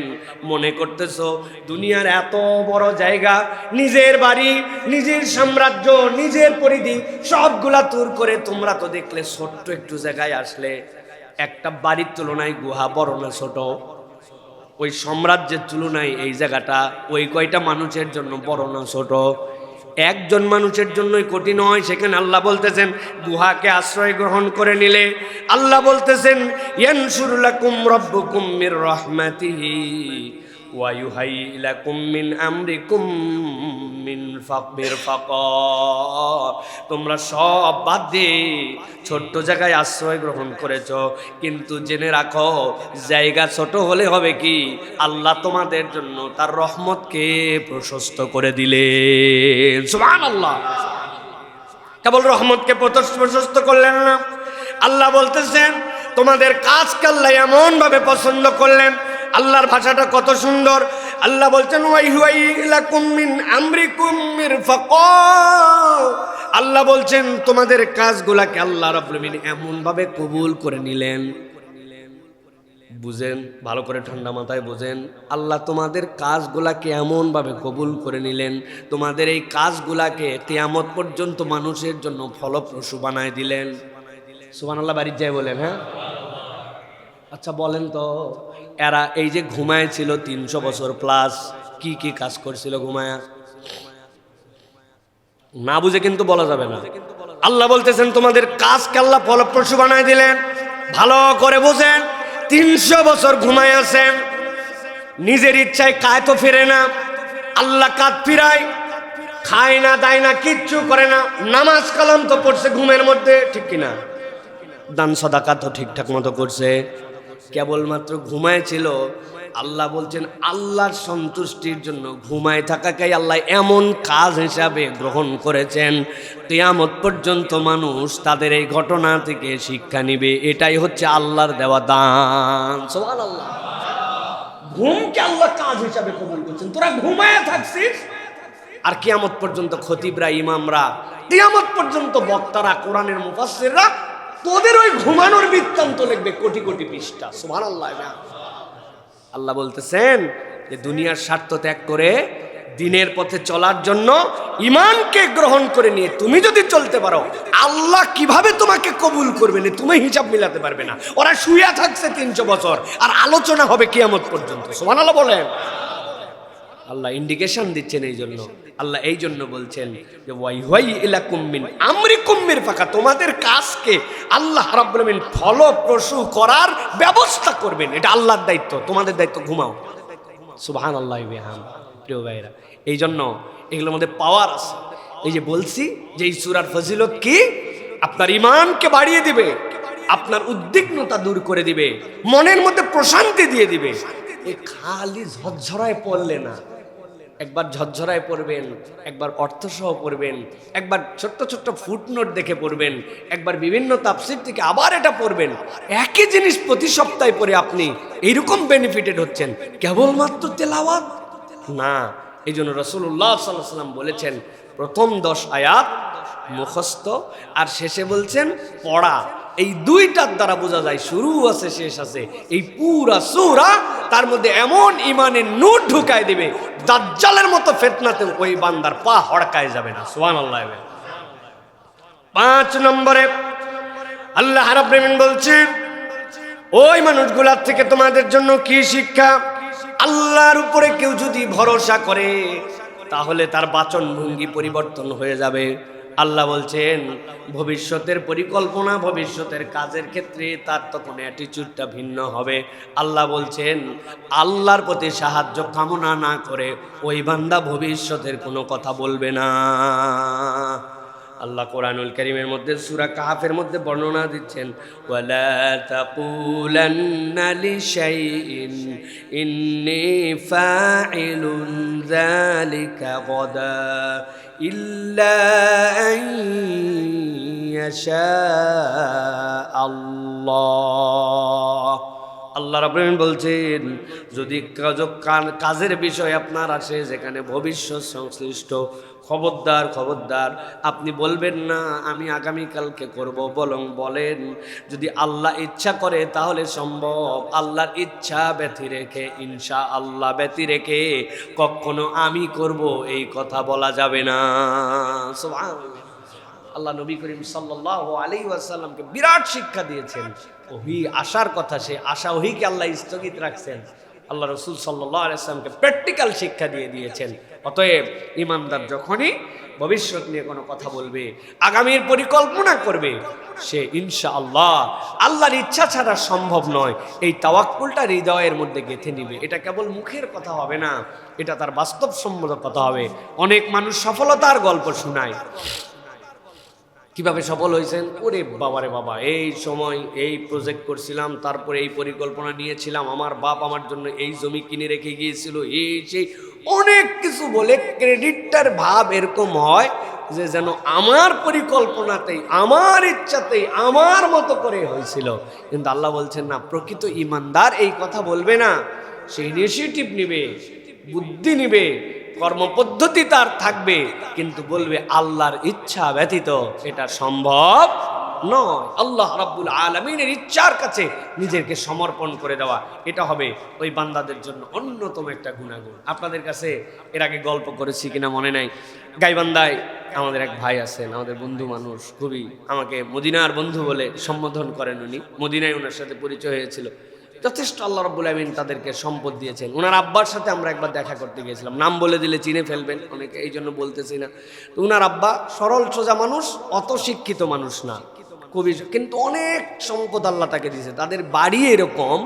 S1: মনে করতেছো দুনিয়ার এত বড় জায়গা, নিজের বাড়ি, নিজের সাম্রাজ্য, নিজের পরিধি সবগুলা তুর করে তোমরা তো দেখলে ছোট্ট একটু জায়গায় আসলে, একটা বাড়ির তুলনায় গুহা বড় না ছোট? ওই সাম্রাজ্যের তুলনায় এই জায়গাটা ওই কয়টা মানুষের জন্য বড় না ছোট? একজন মানুষের জন্যই কঠিন হয়। সেখানে আল্লাহ বলতেছেন গুহাকে আশ্রয় গ্রহণ করে নিলে, আল্লাহ বলতেছেন ইয়ানশুর লাকুম রাব্বুকুম মির রাহমাতিহি ওয়া ইউহাইয়ি লাকুম মিন আমরিকুম মিরফাকা। তোমরা সব বাদ দিয়ে ছোট্ট জায়গায় আশ্রয় গ্রহণ করেছ, কিন্তু জেনে রাখো জায়গা ছোট হলে হবে কি, আল্লাহ তোমাদের জন্য তার রহমতকে প্রশস্ত করে দিলেন। সুবহানাল্লাহ। কেবল রহমতকে প্রশস্ত করলেন না, আল্লাহ বলতেছেন তোমাদের কাজকে আল্লাহ এমন ভাবে পছন্দ করলেন। আল্লাহর ভাষাটা কত সুন্দর। আল্লাহ বলছেন ওয়াইহুয়াইলাকুম মিন আমরিকুম মিরফাকা। আল্লাহ বলছেন তোমাদের কাজগুলাকে আল্লাহ রাব্বুল আলামিন এমন ভাবে কবুল করে নিলেন। বুঝেন, ভালো করে ঠান্ডা মাথায় বুঝেন। আল্লাহ তোমাদের কাজগুলাকে এমন ভাবে কবুল করে নিলেন, তোমাদের এই কাজগুলাকে কিয়ামত পর্যন্ত মানুষের জন্য ফলপ্রসূ বানায় দিলেন। সুবহানাল্লাহ বাড়ির যায় বলেন। হ্যাঁ, আচ্ছা বলেন তো, এরা এই যে ঘুমায় ছিল 300 বছর প্লাস, কি কি কাজ করছিল ঘুমায়া? না বুঝে কিন্তু বলা যাবে না। আল্লাহ বলতেছেন তোমাদের কাজকে আল্লাহ ফলপ্রসূ বানায় দিলেন। ভালো করে বুঝেন, 300 বছর ঘুমায় আছেন, নিজের ইচ্ছায় কায় তো ফিরে না, আল্লাহ কাত ফিরায়, খায় না দায় না, কিচ্ছু করে না, নামাজ কালাম তো পড়ছে ঘুমের মধ্যে, ঠিক কিনা? দান সাদাকা তো ঠিকঠাক মতো করছে, কেবলমাত্র ঘুমায় ছিল। আল্লাহ বলছেন আল্লাহর সন্তুষ্টির জন্য ঘুমায় থাকাকেই আল্লাহ এমন কাজ হিসাবে গ্রহণ করেছেন, কিয়ামত পর্যন্ত মানুষ তাদের এই ঘটনা থেকে শিক্ষা নিবে। এটাই হচ্ছে আল্লাহর দেওয়া দান। সুবহানাল্লাহ। ঘুমকে আল্লাহ কাজ হিসাবে কবুল করছেন। তোরা ঘুমায় থাকছিস, আর কিয়ামত পর্যন্ত খতিবরা, ইমামরা, কিয়ামত পর্যন্ত বক্তারা, কোরআনের মুফাসসিররা তোদের ওই ঘুমানোর বৃত্তান্ত লিখবে কোটি কোটি পৃষ্ঠা। সুবহানাল্লাহ। আল্লাহ বলতেছেন যে দুনিয়ার স্বার্থ ত্যাগ করে দিনের পথে চলার জন্য ঈমানকে গ্রহণ করে নিয়ে তুমি যদি চলতে পারো, আল্লাহ কিভাবে তোমাকে কবুল করবে না তুমি হিসাব মিলাতে পারবে না। ওরা শুয়ে থাকছে 300 বছর, আর আলোচনা হবে কিয়ামত পর্যন্ত। সুবহানাল্লাহ বলেন। আল্লাহ ইন্ডিকেশন দিচ্ছেন এই জন্য, আল্লাহ এই জন্য বলছেন যে ওয়াই ইলাকুম মিন আমরিকুম মিরফাকা, তোমাদের কাজকে আল্লাহ রাব্বুল আলামিন ফলপ্রসূ করার ব্যবস্থা করবেন। এটা আল্লাহর দায়িত্ব, তোমাদের দায়িত্ব ঘুমাও। সুবহানাল্লাহি ওয়া বিহামদিহি। প্রিয় ভাইরা, এই জন্য এগুলোর মধ্যে পাওয়ার আছে। এই যে বলছি যে এই সূরার ফজিলত কি, আপনার ঈমানকে বাড়িয়ে দিবে, আপনার উদ্বিগ্নতা দূর করে দিবে, মনের মধ্যে প্রশান্তি দিয়ে দিবে। এই খালি ঝরঝরায় পড়লে না, একবার ঝরঝরায় পড়বেন, একবার অর্থসহ পড়বেন, একবার ছোট্ট ছোট্ট ফুটনোট দেখে পড়বেন, একবার বিভিন্ন তাফসীর থেকে আবার এটা পড়বেন। একই জিনিস প্রতি সপ্তাহে পড়ে আপনি এইরকম বেনিফিটেড হচ্ছেন, কেবলমাত্র তেলাওয়াত না। এই জন্য রাসূলুল্লাহ সাল্লাল্লাহু আলাইহি ওয়াসাল্লাম বলেছেন প্রথম 10 আয়াত মুখস্থ আর শেষে বলছেন পড়া। এই দুইটার দ্বারা বোঝা যায় শুরু আছে শেষ আছে। এই পুরা সূরা তার মধ্যে এমন ঈমানের নূর ঢুকায় দিবে, দাজ্জালের মতো ফিতনাতে ওই বান্দার পা হড়কায় যাবে না। সুবহানাল্লাহ। 5 নম্বরে আল্লাহ রাব্বুল আলামিন বলছেন ওই মানুষগুলোর থেকে তোমাদের জন্য কি শিক্ষা। আল্লাহর উপরে কেউ যদি ভরসা করে তাহলে তার বাচন ভঙ্গি পরিবর্তন হয়ে যাবে। আল্লাহ বলছেন ভবিষ্যতের পরিকল্পনা, ভবিষ্যতের কাজের ক্ষেত্রে তার তখন অ্যাটিটিউডটা ভিন্ন হবে। আল্লাহ বলছেন আল্লাহর প্রতি সাহায্য কামনা না করে ওই বান্দা ভবিষ্যতের কোনো কথা বলবে না। আল্লাহ কোরআনুল কারীমের মধ্যে সূরা কাহফের মধ্যে বর্ণনা দিচ্ছেন ওয়ালা তাকুলান্না লিশাইইন ইন্নী ফাইলুন যালিকা গাদা ইল্লা আন ইয়াশা আল্লাহ। আল্লাহ রাব্বুল আলামিন বলছেন যদি কাজের বিষয় আপনার আসে যেখানে ভবিষ্যৎ সংশ্লিষ্ট, খবরদার খবরদার আপনি বলবেন না আমি আগামীকালকে করব, বরং বলেন যদি আল্লাহ ইচ্ছা করে তাহলে সম্ভব। আল্লাহর ইচ্ছা ব্যতি রেখে, ইনশাআল্লাহ ব্যতি রেখে কখনো আমি করব এই কথা বলা যাবে না। সুবহানাল্লাহ। আল্লাহ নবী করিম সাল্লাল্লাহু আলাইহি ওয়াসাল্লামকে বিরাট শিক্ষা দিয়েছেন। ওহী আসার কথা, সে আশা ওহীকে আল্লাহ স্থগিত রাখছেন। আল্লাহ রাসূল সাল্লাল্লাহু আলাইহি ওয়াসাল্লামকে প্র্যাকটিক্যাল শিক্ষা দিয়ে দিয়েছেন। অতএব ঈমানদার যখনই ভবিষ্যৎ নিয়ে কোনো কথা বলবে, আগামীর পরিকল্পনা করবে, সে ইনশাআল্লাহ আল্লাহর ইচ্ছা ছাড়া সম্ভব নয় এই তাওয়াক্কুলটা হৃদয়ের মধ্যে গেঁথে নিবে। এটা কেবল মুখের কথা হবে না, এটা তার বাস্তবসম্মত কথা হবে। অনেক মানুষ সফলতার গল্প শোনায়, কিভাবে সফল হয়েছেন, ওরে বাবারে বাবা এই সময় এই প্রজেক্ট করছিলাম, তারপরে এই পরিকল্পনা নিয়েছিলাম, আমার বাপ আমার জন্য এই জমি কিনে রেখে গিয়েছিল, এই সেই অনেক কিছু বলে ক্রেডিটটার ভাব এরকম হয় যে যেন আমার পরিকল্পনাতেই, আমার ইচ্ছাতেই, আমার মতো করে হয়েছিল। কিন্তু আল্লাহ বলছেন না, প্রকৃত ঈমানদার এই কথা বলবে না। সে ইনিশিয়েটিভ নিবে, বুদ্ধি নিবে, কর্মপদ্ধতি তার থাকবে, কিন্তু বলবে আল্লাহর ইচ্ছা ব্যতীত এটা সম্ভব নয়। আল্লাহ রাব্বুল আলামিনের ইচ্ছার কাছে নিজেকে সমর্পণ করে দেওয়া, এটা হবে ওই বান্দাদের জন্য অন্যতম একটা গুণাগুণ। আপনাদের কাছে এর আগে গল্প করেছি কিনা মনে নাই, গাইবান্ধায় আমাদের এক ভাই আছেন, আমাদের বন্ধু মানুষ, খুবই আমাকে মদিনার বন্ধু বলে সম্বোধন করেন উনি। মদিনায় ওনার সাথে পরিচয় হয়েছিল। যথেষ্ট আল্লাহ রাব্বুল আলামিন তাদেরকে সম্পদ দিয়েছেন। ওনার আব্বার সাথে আমরা একবার দেখা করতে গিয়েছিলাম, নাম বলে দিলে চিনে ফেলবেন অনেকে, এই জন্য বলতেছি না। তো ওনার আব্বা সরল সোজা মানুষ, অত শিক্ষিত মানুষ না, খুবই, কিন্তু অনেক সম্পদ আল্লাহ তাকে দিয়েছে। তাদের বাড়ি এরকম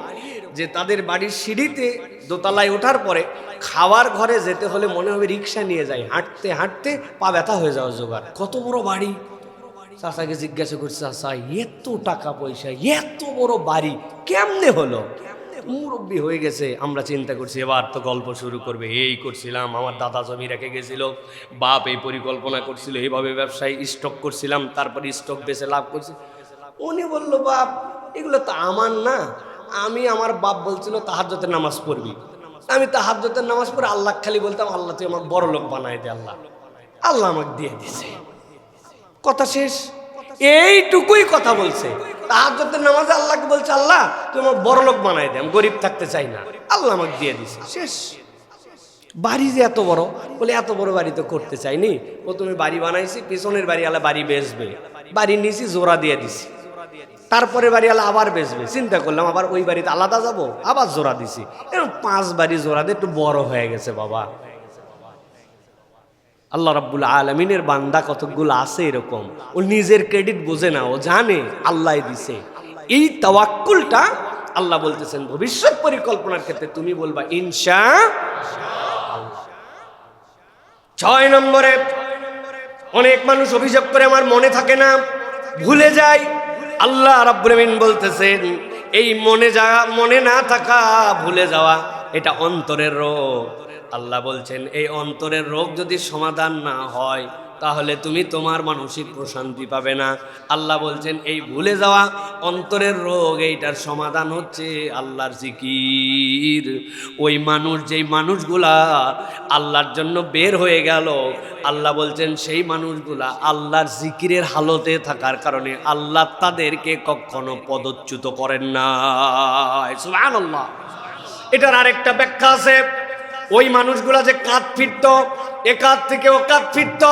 S1: যে তাদের বাড়ির সিঁড়িতে দোতলায় ওঠার পরে খাওয়ার ঘরে যেতে হলে মনে হবে রিক্সা নিয়ে যায়, হাঁটতে হাঁটতে পা ব্যথা হয়ে যাওয়া জোগাড়। কত বড় বাড়ি! চাচাকে জিজ্ঞাসা করছে, চাচা এত টাকা পয়সা, এত বড় বাড়ি কেমনে হলো? মুরব্বী হয়ে গেছে। আমরা চিন্তা করছি এবার তো গল্প শুরু করবে, এই করছিলাম, আমার দাদা জমি রেখে গেছিল, বাপ এই পরিকল্পনা করছিল, এইভাবে ব্যবসায় স্টক করছিলাম, তারপরে স্টক বেচে লাভ করছি। উনি বলল, বাপ এগুলো তো আমার না, আমি, আমার বাপ বলছিল তাহাজ্জুদের নামাজ পড়বি, আমি তাহাজ্জুদের নামাজ পড়ে আল্লাহ খালি বলতাম আল্লাহ তুই আমার বড় লোক বানাই দে, আল্লাহ আল্লাহ আমাকে দিয়ে দিছে। কথা শেষ, এইটুকুই কথা বলছে। তাহাজ্জুদের নামাজে আল্লাহকে বলছে আল্লাহ তুই আমার বড় লোক বানাই দে, আমি গরিব থাকতে চাই না, আল্লাহ আমাকে দিয়ে দিছে, শেষ। বাড়ি যে এত বড়, বলে এত বড় বাড়ি তো করতে চাইনি, প্রথমে বাড়ি বানাইছি, পিছনের বাড়িওয়ালা বাড়ি বেচবে, বাড়ি নিয়েছি, জোড়া দিয়ে দিছি, তারপরে বাড়িওয়ালা আবার বেচবে, চিন্তা করলাম আবার ওই বাড়িতে আলাদা যাব, আবার জোড়া দিছি, এরকম 5 বাড়ি জোড়া দিয়ে একটু বড় হয়ে গেছে বাবা। আল্লাহ রাব্বুল আলামিনের বান্দা কতগুলো আছে এরকম, ও নিজের ক্রেডিট বোঝে না, ও জানে আল্লাহ দিছে। এই তাওয়াক্কুলটা আল্লাহ বলতেছেন ভবিষ্যৎ পরিকল্পনার ক্ষেত্রে তুমি বলবা ইনশাআল্লাহ। 6 নম্বরে, অনেক মানুষ অভিযোগ করে আমার মনে থাকে না, ভুলে যায়। আল্লাহ রাব্বুল আলামিন বলতেছেন এই মনে না থাকা, ভুলে যাওয়া, এটা অন্তরের রোগ। আল্লাহ বলছেন এই অন্তরের রোগ যদি সমাধান না হয় তাহলে তুমি তোমার মানসিক প্রশান্তি পাবে না। আল্লাহ বলছেন এই ভুলে যাওয়া অন্তরের রোগ, এইটার সমাধান হচ্ছে আল্লাহর জিকির। ওই মানুষ, যেই মানুষগুলা আল্লাহর জন্য বের হয়ে গেল, আল্লাহ বলছেন সেই মানুষগুলা আল্লাহর জিকিরের হালতে থাকার কারণে আল্লাহ তাদেরকে কখনো পদচ্যুত করেন না। সুবহানাল্লাহ। এটার আরেকটা ব্যাখ্যা আছে, ওই মানুষগুলা যে কাঁধ ফিরত, এ কাঁধ থেকে ও কাঁধ ফিরত,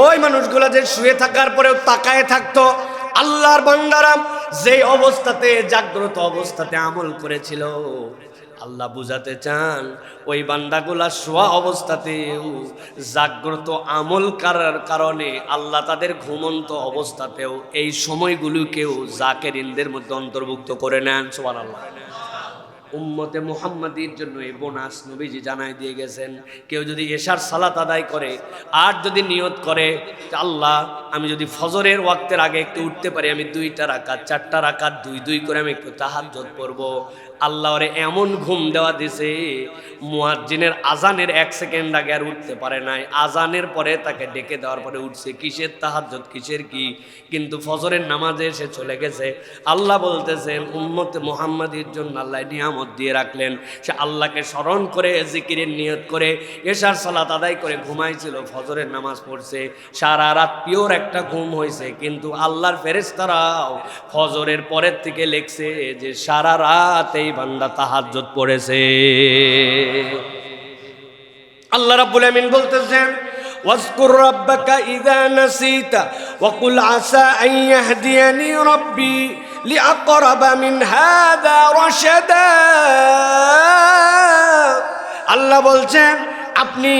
S1: ওই মানুষগুলা যে শুয়ে থাকার পরেও তাকায় থাকতো, আল্লাহর বান্দারা যে অবস্থাতে, জাগ্রত অবস্থাতে আমল করেছিল, আল্লাহ বুঝাতে চান ওই বান্দাগুলা শোয়া অবস্থাতেও জাগ্রত আমল করার কারণে আল্লাহ তাদের ঘুমন্ত অবস্থাতেও এই সময়গুলোকেও জাকেরিনদের মধ্যে অন্তর্ভুক্ত করে নেন। সুবহানাল্লাহ। উম্মতে মুহাম্মাদির জন্য এই বোনাস নবীজি জানাই দিয়ে গেছেন, কেউ যদি এশার সালাত আদায় করে আর যদি নিয়ত করে আল্লাহ আমি যদি ফজরের ওয়াক্তের আগে একটু উঠতে পারি, আমি 2টা রাকাত 4টা রাকাত 2 করে আমি একটু তাহাজ্জুদ পড়ব, আল্লাহ ওরে এমন ঘুম দেওয়া দিছে, মুয়াজ্জিনের আজানের 1 সেকেন্ড আগে আর উঠতে পারে নাই, আজানের পরে তাকে ডেকে দেওয়ার পরে উঠছে, কিসের তাহাজ্জুদ কিসের কি, কিন্তু ফজরের নামাজে সে চলে গেছে। আল্লাহ বলতেছেন উম্মতে মুহাম্মাদির জন্য আল্লাহ নিয়ামত দিয়ে রাখলেন, সে আল্লাহকে স্মরণ করে জিকিরের নিয়ত করে এশার সালাত আদায় করে ঘুমাইছিল, ফজরের নামাজ পড়ছে, সারা রাত পিওর একটা ঘুম হয়েছে, কিন্তু আল্লাহর ফেরেশতারাও ফজরের পরের থেকে লেখছে যে সারা রাত এই বান্দা তাহাজ্জুদ পড়েছে। আল্লাহ রাব্বুল আমিন বলতেছেন ওয়াজকুর রাব্বাকা ইযা নাসিতা ওয়া কুল আসা আন ইয়াহদিয়ানি রাব্বি লিআকরাবা মিন হাযা রাশাদা। আল্লাহ বলছেন আপনি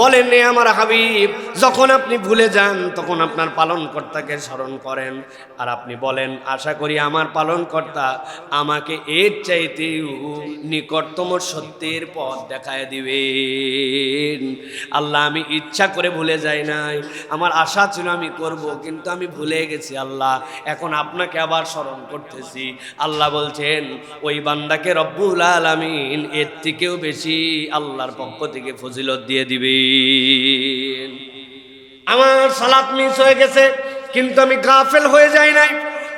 S1: বলেন এ আমার হাবিব, যখন আপনি ভুলে যান তখন আপনার পালনকর্তাকে স্মরণ করেন, আর আপনি বলেন আশা করি আমার পালনকর্তা আমাকে এর চাইতেও নিকটতম সত্যের পথ দেখায় দিবেন। আল্লাহ আমি ইচ্ছা করে ভুলে যাই নাই, আমার আশা ছিল আমি করব, কিন্তু আমি ভুলে গেছি আল্লাহ, এখন আপনাকে আবার স্মরণ করতেছি। আল্লাহ বলছেন ওই বান্দাকে রব্বুল আলামিন এর থেকেও বেশি আল্লাহর পক্ষ থেকে ফজিলত দিয়ে দিবে। আমার সালাত মিস হয়ে গেছে কিন্তু আমি গাফেল হয়ে যাই নাই,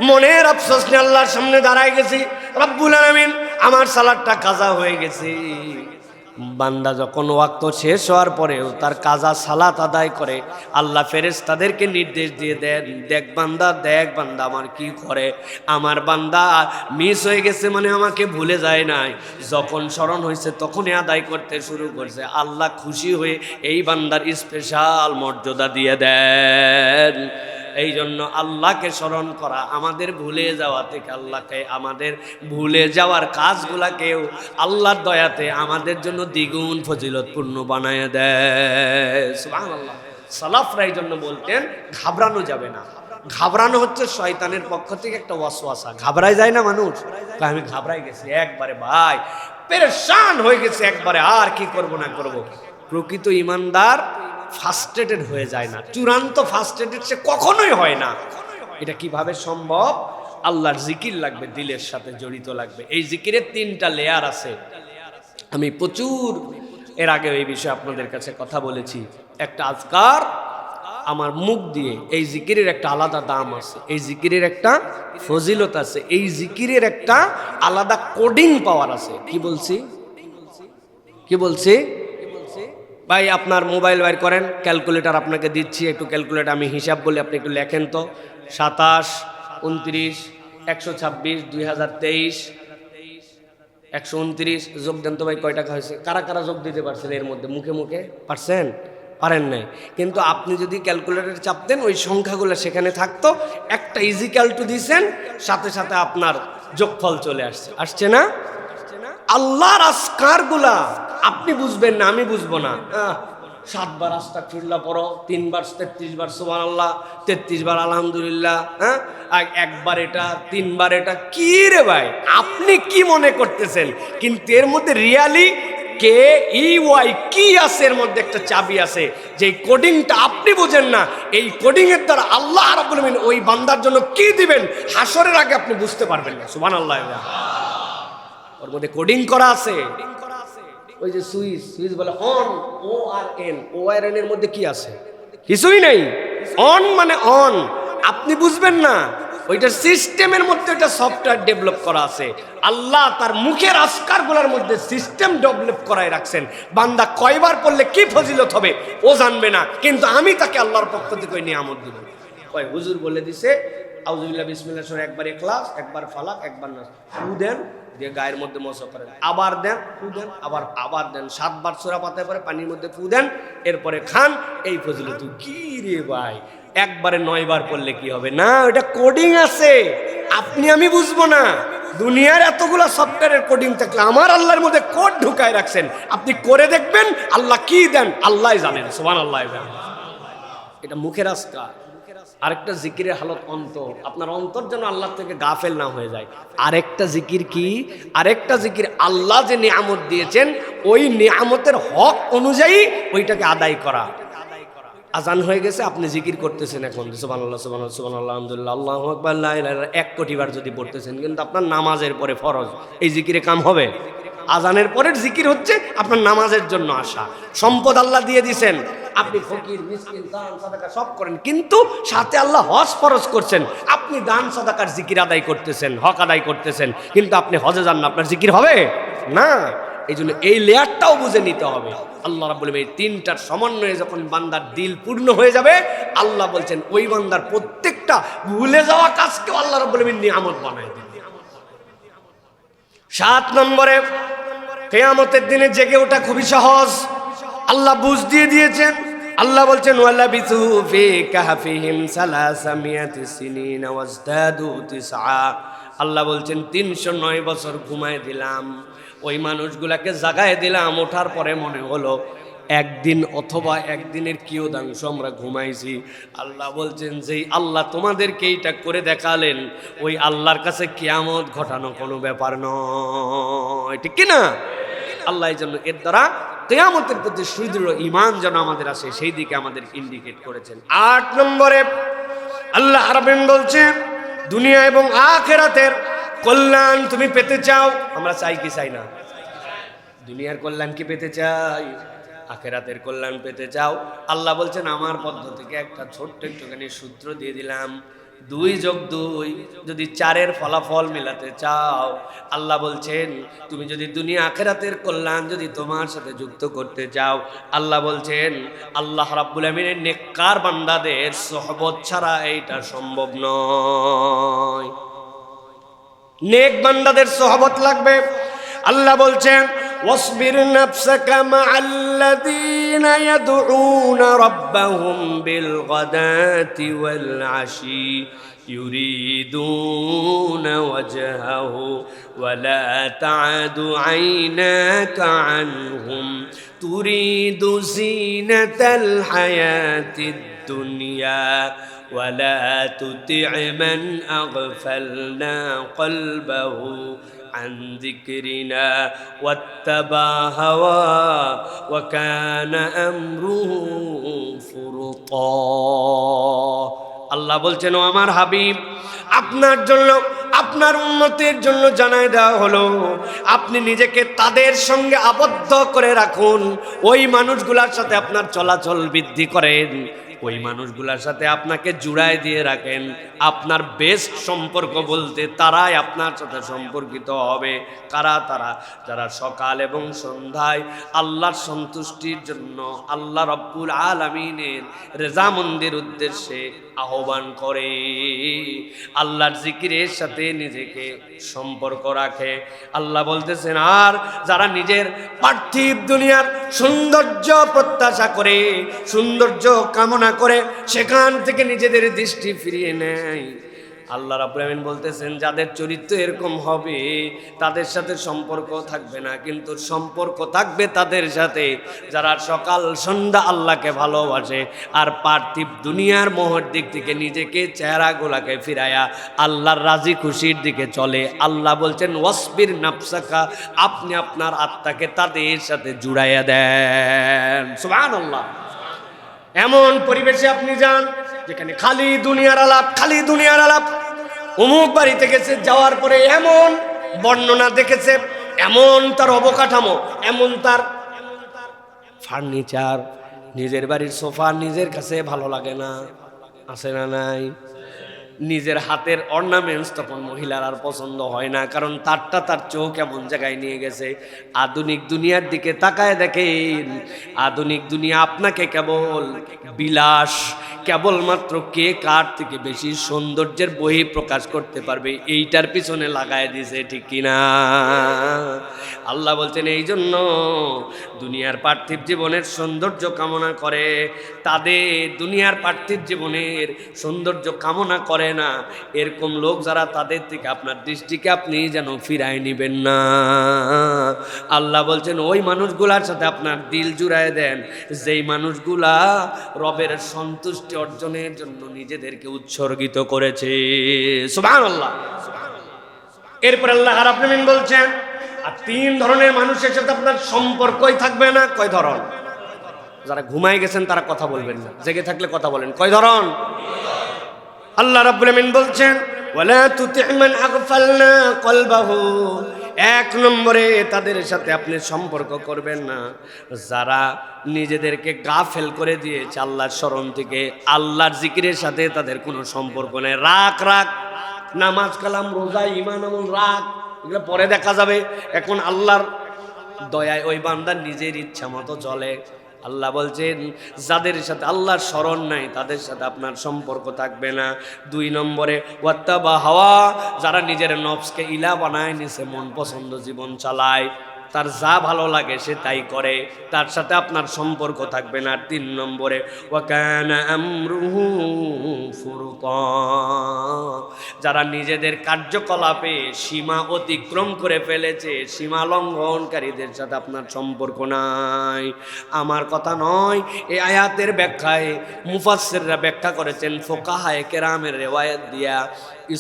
S1: মনের আফসোস নিয়ে আল্লাহর সামনে দাঁড়ায় গেছি, রব্বুল আলামিন আমার সালাতটা কাজা হয়ে গেছে। বান্দা যখন ওয়াক্ত শেষ হওয়ার পরেও তার কাজা সালাত আদায় করে, আল্লাহ ফেরেশতাদেরকে নির্দেশ দিয়ে দেন দেখ বান্দা আমার কি করে, আমার বান্দা মিস হয়ে গেছে মানে আমাকে ভুলে যায় নাই, যখন স্মরণ হয়েছে তখনই আদায় করতে শুরু করছে। আল্লাহ খুশি হয়ে এই বান্দার স্পেশাল মর্যাদা দিয়ে দেন। এই জন্য আল্লাহকে স্মরণ করা আমাদের ভুলে যাওয়া থেকে আল্লাহকে, আমাদের ভুলে যাওয়ার কাজগুলাকেও আল্লাহর দয়াতে আমাদের জন্য দ্বিগুণ ফজিলতপূর্ণ বানায় দেয়। সুবহানাল্লাহ। সালাফরা এই জন্য বলতেন ঘাবড়ানো যাবে না। ঘাবড়ানো হচ্ছে শয়তানের পক্ষ থেকে একটা ওয়াসওয়াসা। ঘাবড়ায় যায় না মানুষ, আমি ঘাবড়াই গেছি একবারে, ভাই পেরেশান হয়ে গেছে একবারে, আর কি করব না করব। প্রকৃত ইমানদার ফার্স্ট্রেটেড হয়ে যায় না, চূড়ান্ত ফার্স্ট্রেটেড সে কখনোই হয় না। এটা কিভাবে সম্ভব? আল্লাহর জিকির লাগবে, দিলের সাথে জড়িত লাগবে। এই জিকিরের 3টা লেয়ার আছে, আমি প্রচুর এর আগে এই বিষয়ে আপনাদের কাছে কথা বলেছি। একটা আজকার, আমার মুখ দিয়ে এই জিকিরের একটা আলাদা দাম আছে, এই জিকিরের একটা ফজিলত আছে, এই জিকিরের একটা আলাদা কোডিং পাওয়ার আছে। কি বলছি ভাই? আপনার মোবাইল বাইর করেন, ক্যালকুলেটর আপনাকে দিচ্ছি, একটু ক্যালকুলেটর আমি হিসাব বলি, আপনি একটু লেখেন তো। 27, 29, 126, 2023, 129 যোগ দেন তো ভাই, কয় টাকা হয়েছে? কারা কারা যোগ দিতে পারছেন এর মধ্যে? মুখে মুখে পারছেন? পারেন নাই। কিন্তু আপনি যদি ক্যালকুলেটর চাপতেন ওই সংখ্যাগুলো সেখানে থাকতো, একটা ইজিক্যাল টু দিছেন, সাথে সাথে আপনার যোগফল চলে আসছে না? আল্লাহর আসকারগুলা আপনি বুঝবেন না, আমি বুঝবো না। 7 বার আস্তাগফিরুল্লাহ পড়ো, 3 বার 33 বার সুবহানাল্লাহ, 33 বার আলহামদুলিল্লাহ, হ্যাঁ, একবার এটা, 3 বার এটা। কি রে ভাই, আপনি কি মনে করতেছেন? কিন্তু এর মধ্যে রিয়ালি কে ই ওয়াই কি আছে, এর মধ্যে একটা চাবি আছে, যে কোডিংটা আপনি বুঝেন না। এই কোডিং এর দ্বারা আল্লাহ রাব্বুল আলামিন ওই বান্দার জন্য কি দিবেন হাসরের আগে আপনি বুঝতে পারবেন না। সুবহানাল্লাহ। ওর মধ্যে কোডিং করা আছে। ওই যে সুইচ বলে অন, ও আর এন, ও আর এন এর মধ্যে কি আছে? কিছুই নাই। অন মানে অন, আপনি বুঝবেন না। ওইটার সিস্টেমের মধ্যে একটা সফটওয়্যার ডেভেলপ করা আছে। আল্লাহ তার মুখের আসকারগুলোর মধ্যে সিস্টেম ডেভেলপ করায় রাখছেন। বান্দা কয়বার পড়লে কি ফজিলত হবে ও জানবে না, কিন্তু আমি তাকে আল্লাহর পক্ষ থেকে ওই নিয়ামত দিব। কয় হুজুর বলে দিছে আউযুবিল্লাহ বিসমিল্লাহ সূরা একবার ইখলাস, একবার ফালাক, একবার নাস, ফু দেন, দিয়ে গায়ের মধ্যে মসা করেন, আবার দেন, ফু দেন, আবার দেন, 7 বার সূরা পাতায় পরে পানির মধ্যে ফু দেন, এরপরে খান। এই ফজিলত কি রে ভাই, একবারে 9 বার পড়লে কি হবে? না, ওটা কোডিং আছে, আপনি আমি বুঝবো না। দুনিয়ার এতগুলা সফটওয়্যারের কোডিং থাকলে আমার আল্লাহর মধ্যে কোড ঢুকায় রাখছেন, আপনি করে দেখবেন আল্লাহ কি দেন আল্লাহই জানেন। সুবহানাল্লাহ। এটা মুখের আসকার। আরেকটা জিকিরের হালত অন্তর, আপনার অন্তর যেন আল্লাহ থেকে গাফেল না হয়ে যায়। আরেকটা জিকির কি? আরেকটা জিকির আল্লাহ যে নিয়ামত দিয়েছেন ওই নিয়ামতের হক অনুযায়ী ওইটাকে আদায় করা। আজান হয়ে গেছে, আপনি জিকির করতেছেন এখন, সুবহানাল্লাহ সুবহানাল্লাহ সুবহানাল্লাহ আলহামদুলিল্লাহ আল্লাহু আকবার লা ইলাহা ইল্লাল্লাহ 1 কোটি বার যদি পড়তেছেন, কিন্তু আপনার নামাজের পরে ফরজ, এই জিকিরে কাম হবে? আজানের পরের জিকির হচ্ছে আপনার নামাজের জন্য আসা। সম্পদ আল্লাহ দিয়ে দিয়েছেন, আপনি ফকির মিসকিন দান সাদাকা সব করেন, কিন্তু সাথে আল্লাহ হজ ফরজ করছেন, আপনি দান সাদাকার জিকির আদায় করতেছেন, হক আদায় করতেছেন, কিন্তু আপনি হজে যান না, আপনার জিকির হবে না। এই জন্য এই লেয়ারটাও বুঝে নিতে হবে। আল্লাহ রাব্বুল আলামিন এই 3টার সমন্বয়ে যখন বান্দার দিল পূর্ণ হয়ে যাবে, আল্লাহ বলছেন ওই বান্দার প্রত্যেকটা ভুলে যাওয়া কাজকেও আল্লাহ রাব্বুল আলামিন নিয়ামত বানায় দেন। 7 নম্বরে, কিয়ামতের দিনে জেগে ওঠা খুবই সহজ, আল্লাহ বুঝ দিয়ে দিয়েছেন। আল্লাহ বলছেন ওয়ালাবিথু ফি কাহফিহিম সালাসামিয়াতি সিনিনা ওয়াজদাদু তিসআ। আল্লাহ বলছেন 309 বছর ঘুমায় দিলাম, ওই মানুষগুলাকে জাগায় দিলাম, ওঠার পরে মনে হলো একদিন অথবা একদিনের কিয়দাংশ আমরা ঘুমাইছি। আল্লাহ বলছেন যেই আল্লাহ তোমাদেরকে এইটা করে দেখালেন, ওই আল্লাহর কাছে কিয়ামত ঘটানো কোনো ব্যাপার নয়, ঠিক কিনা? আল্লাহ এই জন্য এর দ্বারা কিয়ামতের প্রতি সুদৃঢ় ঈমান যেন আমাদের আসে, সেই দিকে আমাদের ইন্ডিকেট করেছেন। 8 নম্বরে আল্লাহ রাব্বুল বলছেন দুনিয়া এবং আখিরাতের কল্যাণ তুমি পেতে চাও, আমরা চাই কি চাই না? দুনিয়ার কল্যাণ কি পেতে চাই? আখিরাতের কল্যাণ পেতে চাও? আল্লাহ বলছেন আমার পদ্ধতিকে একটা ছোট্ট একটুখানি সূত্র দিয়ে দিলাম, 2 যোগ 2 যদি 4-এর ফলাফল মেলাতে চাও, আল্লাহ বলছেন তুমি যদি দুনিয়া আখিরাতের কল্যাণ যদি তোমার সাথে যুক্ত করতে চাও, আল্লাহ বলছেন আল্লাহ রাব্বুল আমিনের নেককার বান্দাদের সোহবত ছাড়া এইটা সম্ভব নয়। নেক বান্দাদের সোহবত লাগবে। আল্লাহ বলছেন ওয়াসবির নাফসাকা মা'আল্লাযীনা ইয়াদউনা রাব্বাহুম বিল গাদাতি ওয়াল আশি ইউরিদুনা ওয়াজহাহু ওয়া লা তা'দু আইনাকা আনহুম তুরিদু যিনাতাল হায়াতিদ দুনিয়া ولا تطع من أغفلنا قلبه عن ذكرنا واتبع هواه وكان أمره فرطا। আল্লাহ বলছেন ও আমার হাবিব, আপনার জন্য আপনার উম্মতের জন্য জানাই দেওয়া হলো আপনি নিজেকে তাদের সঙ্গে আবদ্ধ করে রাখুন, ওই মানুষগুলোর সাথে আপনার চলাচল বৃদ্ধি করেন, ওই মানুষগুলোর সাথে আপনাকে জুড়ায় দিয়ে রাখেন। আপনার বেস্ট সম্পর্ক বলতে তারাই আপনার সাথে সম্পর্কিত হবে। কারা? তারা যারা সকাল এবং সন্ধ্যায় আল্লাহর সন্তুষ্টির জন্য আল্লাহ রাব্বুল আলামিনের রেজামন্দির উদ্দেশ্যে আহ্বান করে, আল্লাহর জিকিরের সাথে নিজেকে সম্পর্ক রাখে। আল্লাহ বলতেছেন, আর যারা নিজের পার্থিব দুনিয়ার সৌন্দর্য প্রত্যাশা করে, সৌন্দর্য কামনা করে, সেখান থেকে নিজেদের দৃষ্টি ফিরিয়ে নেয়, আল্লাহ রাব্বুল আমিন বলতেছেন যাদের চরিত্র এরকম হবে তাদের সাথে সম্পর্ক থাকবে না, কিন্তু সম্পর্ক থাকবে তাদের সাথে যারা সকাল সন্ধ্যা আল্লাহকে ভালোবাসে আর পার্থিব দুনিয়ার মোহর দিক থেকে নিজেকে চেহারাগুলাকে ফিরায়া আল্লাহর রাজি খুশির দিকে চলে। আল্লাহ বলছেন ওয়াসবির নাফসাকা, আপনি আপনার আত্মাকে তাদের সাথে জুড়াইয়া দেন। সুবহানাল্লাহ। এমন পরিবেশে আপনি যান যেখানে খালি দুনিয়ার আলাপ, খালি দুনিয়ার আলাপ। অমুক বাড়িতে গেছে, যাওয়ার পরে এমন বর্ণনা দেখেছে, এমন তার অবকাঠামো, এমন তার ফার্নিচার, নিজের বাড়ির সোফা নিজের কাছে ভালো লাগে না, আছে না নাই? নিজের হাতের অর্নামেন্টস তখন মহিলার আর পছন্দ হয় না, কারণ তারটা তার চোখ এমন জায়গায় নিয়ে গেছে। আধুনিক দুনিয়ার দিকে তাকায় দেখেন, আধুনিক দুনিয়া আপনাকে কেবল বিলাস, কেবলমাত্র কে কার থেকে বেশি সৌন্দর্যের বহি প্রকাশ করতে পারবে এইটার পিছনে লাগায় দিছে, ঠিক কিনা? আল্লাহ বলছেন এই জন্য দুনিয়ার পার্থিব জীবনের সৌন্দর্য কামনা করে, তাদের দুনিয়ার পার্থিব জীবনের সৌন্দর্য কামনা করে না, এরকম লোক যারা, তাদের থেকে আপনার দৃষ্টিকে আপনি যেন ফিরায় নিবেন না। আল্লাহ বলছেন ওই মানুষগুলার সাথে আপনার দিল জুড়ায় দেন যেই মানুষগুলা রবের সন্তুষ্টি অর্জনের জন্য নিজেদেরকে উৎসর্গিত করেছে। সুবহানাল্লাহ। এরপর আল্লাহ রাব্বুল আমিন বলছেন আর তিন ধরনের মানুষের সাথে আপনার সম্পর্কই থাকবে না। কয় ধরন? যারা ঘুমায় গেছেন তারা কথা বলবেন না, জেগে থাকলে কথা বলেন। কয় ধরন? আল্লাহ রাব্বুল আমিন বলছেন ওয়ালা তুতি' মান আগফালনা কলবাহু, এক নম্বরে তাদের সাথে আপনি সম্পর্ক করবেন না যারা নিজেদেরকে গাফেল করে দিয়েছে আল্লাহর স্মরণ থেকে, আল্লাহর জিকিরের সাথে তাদের কোনো সম্পর্ক নেই। রাগ রাগ, নামাজ কালাম রোজা ঈমান আমল রাগ, এগুলো পরে দেখা যাবে। এখন আল্লাহর দয়ায় ওই বান্দা নিজের ইচ্ছা মতো চলে। আল্লাহ বলছেন যাদের সাথে আল্লাহর স্মরণ নাই তাদের সাথে আপনার সম্পর্ক থাকবে না। দুই নম্বরে ওয়াত্তাবা হাওয়া, যারা নিজের নফসকে ইলা বানায় নিছে, মন পছন্দ জীবন চালায়, তার যা ভালো লাগে সে তাই করে, তার সাথে আপনার সম্পর্ক থাকবে না। তিন নম্বরে ওয়া কানা আমরুহু ফুরতা, যারা নিজেদের কার্যকলাপে সীমা অতিক্রম করে ফেলেছে, সীমা লঙ্ঘনকারীদের সাথে আপনার সম্পর্ক নাই। আমার কথা নয়, এই আয়াতের ব্যাখ্যায় মুফাসসিররা ব্যাখ্যা করেছেন, ফুকাহায়ে কেরামের রিওয়ায়াত দিয়া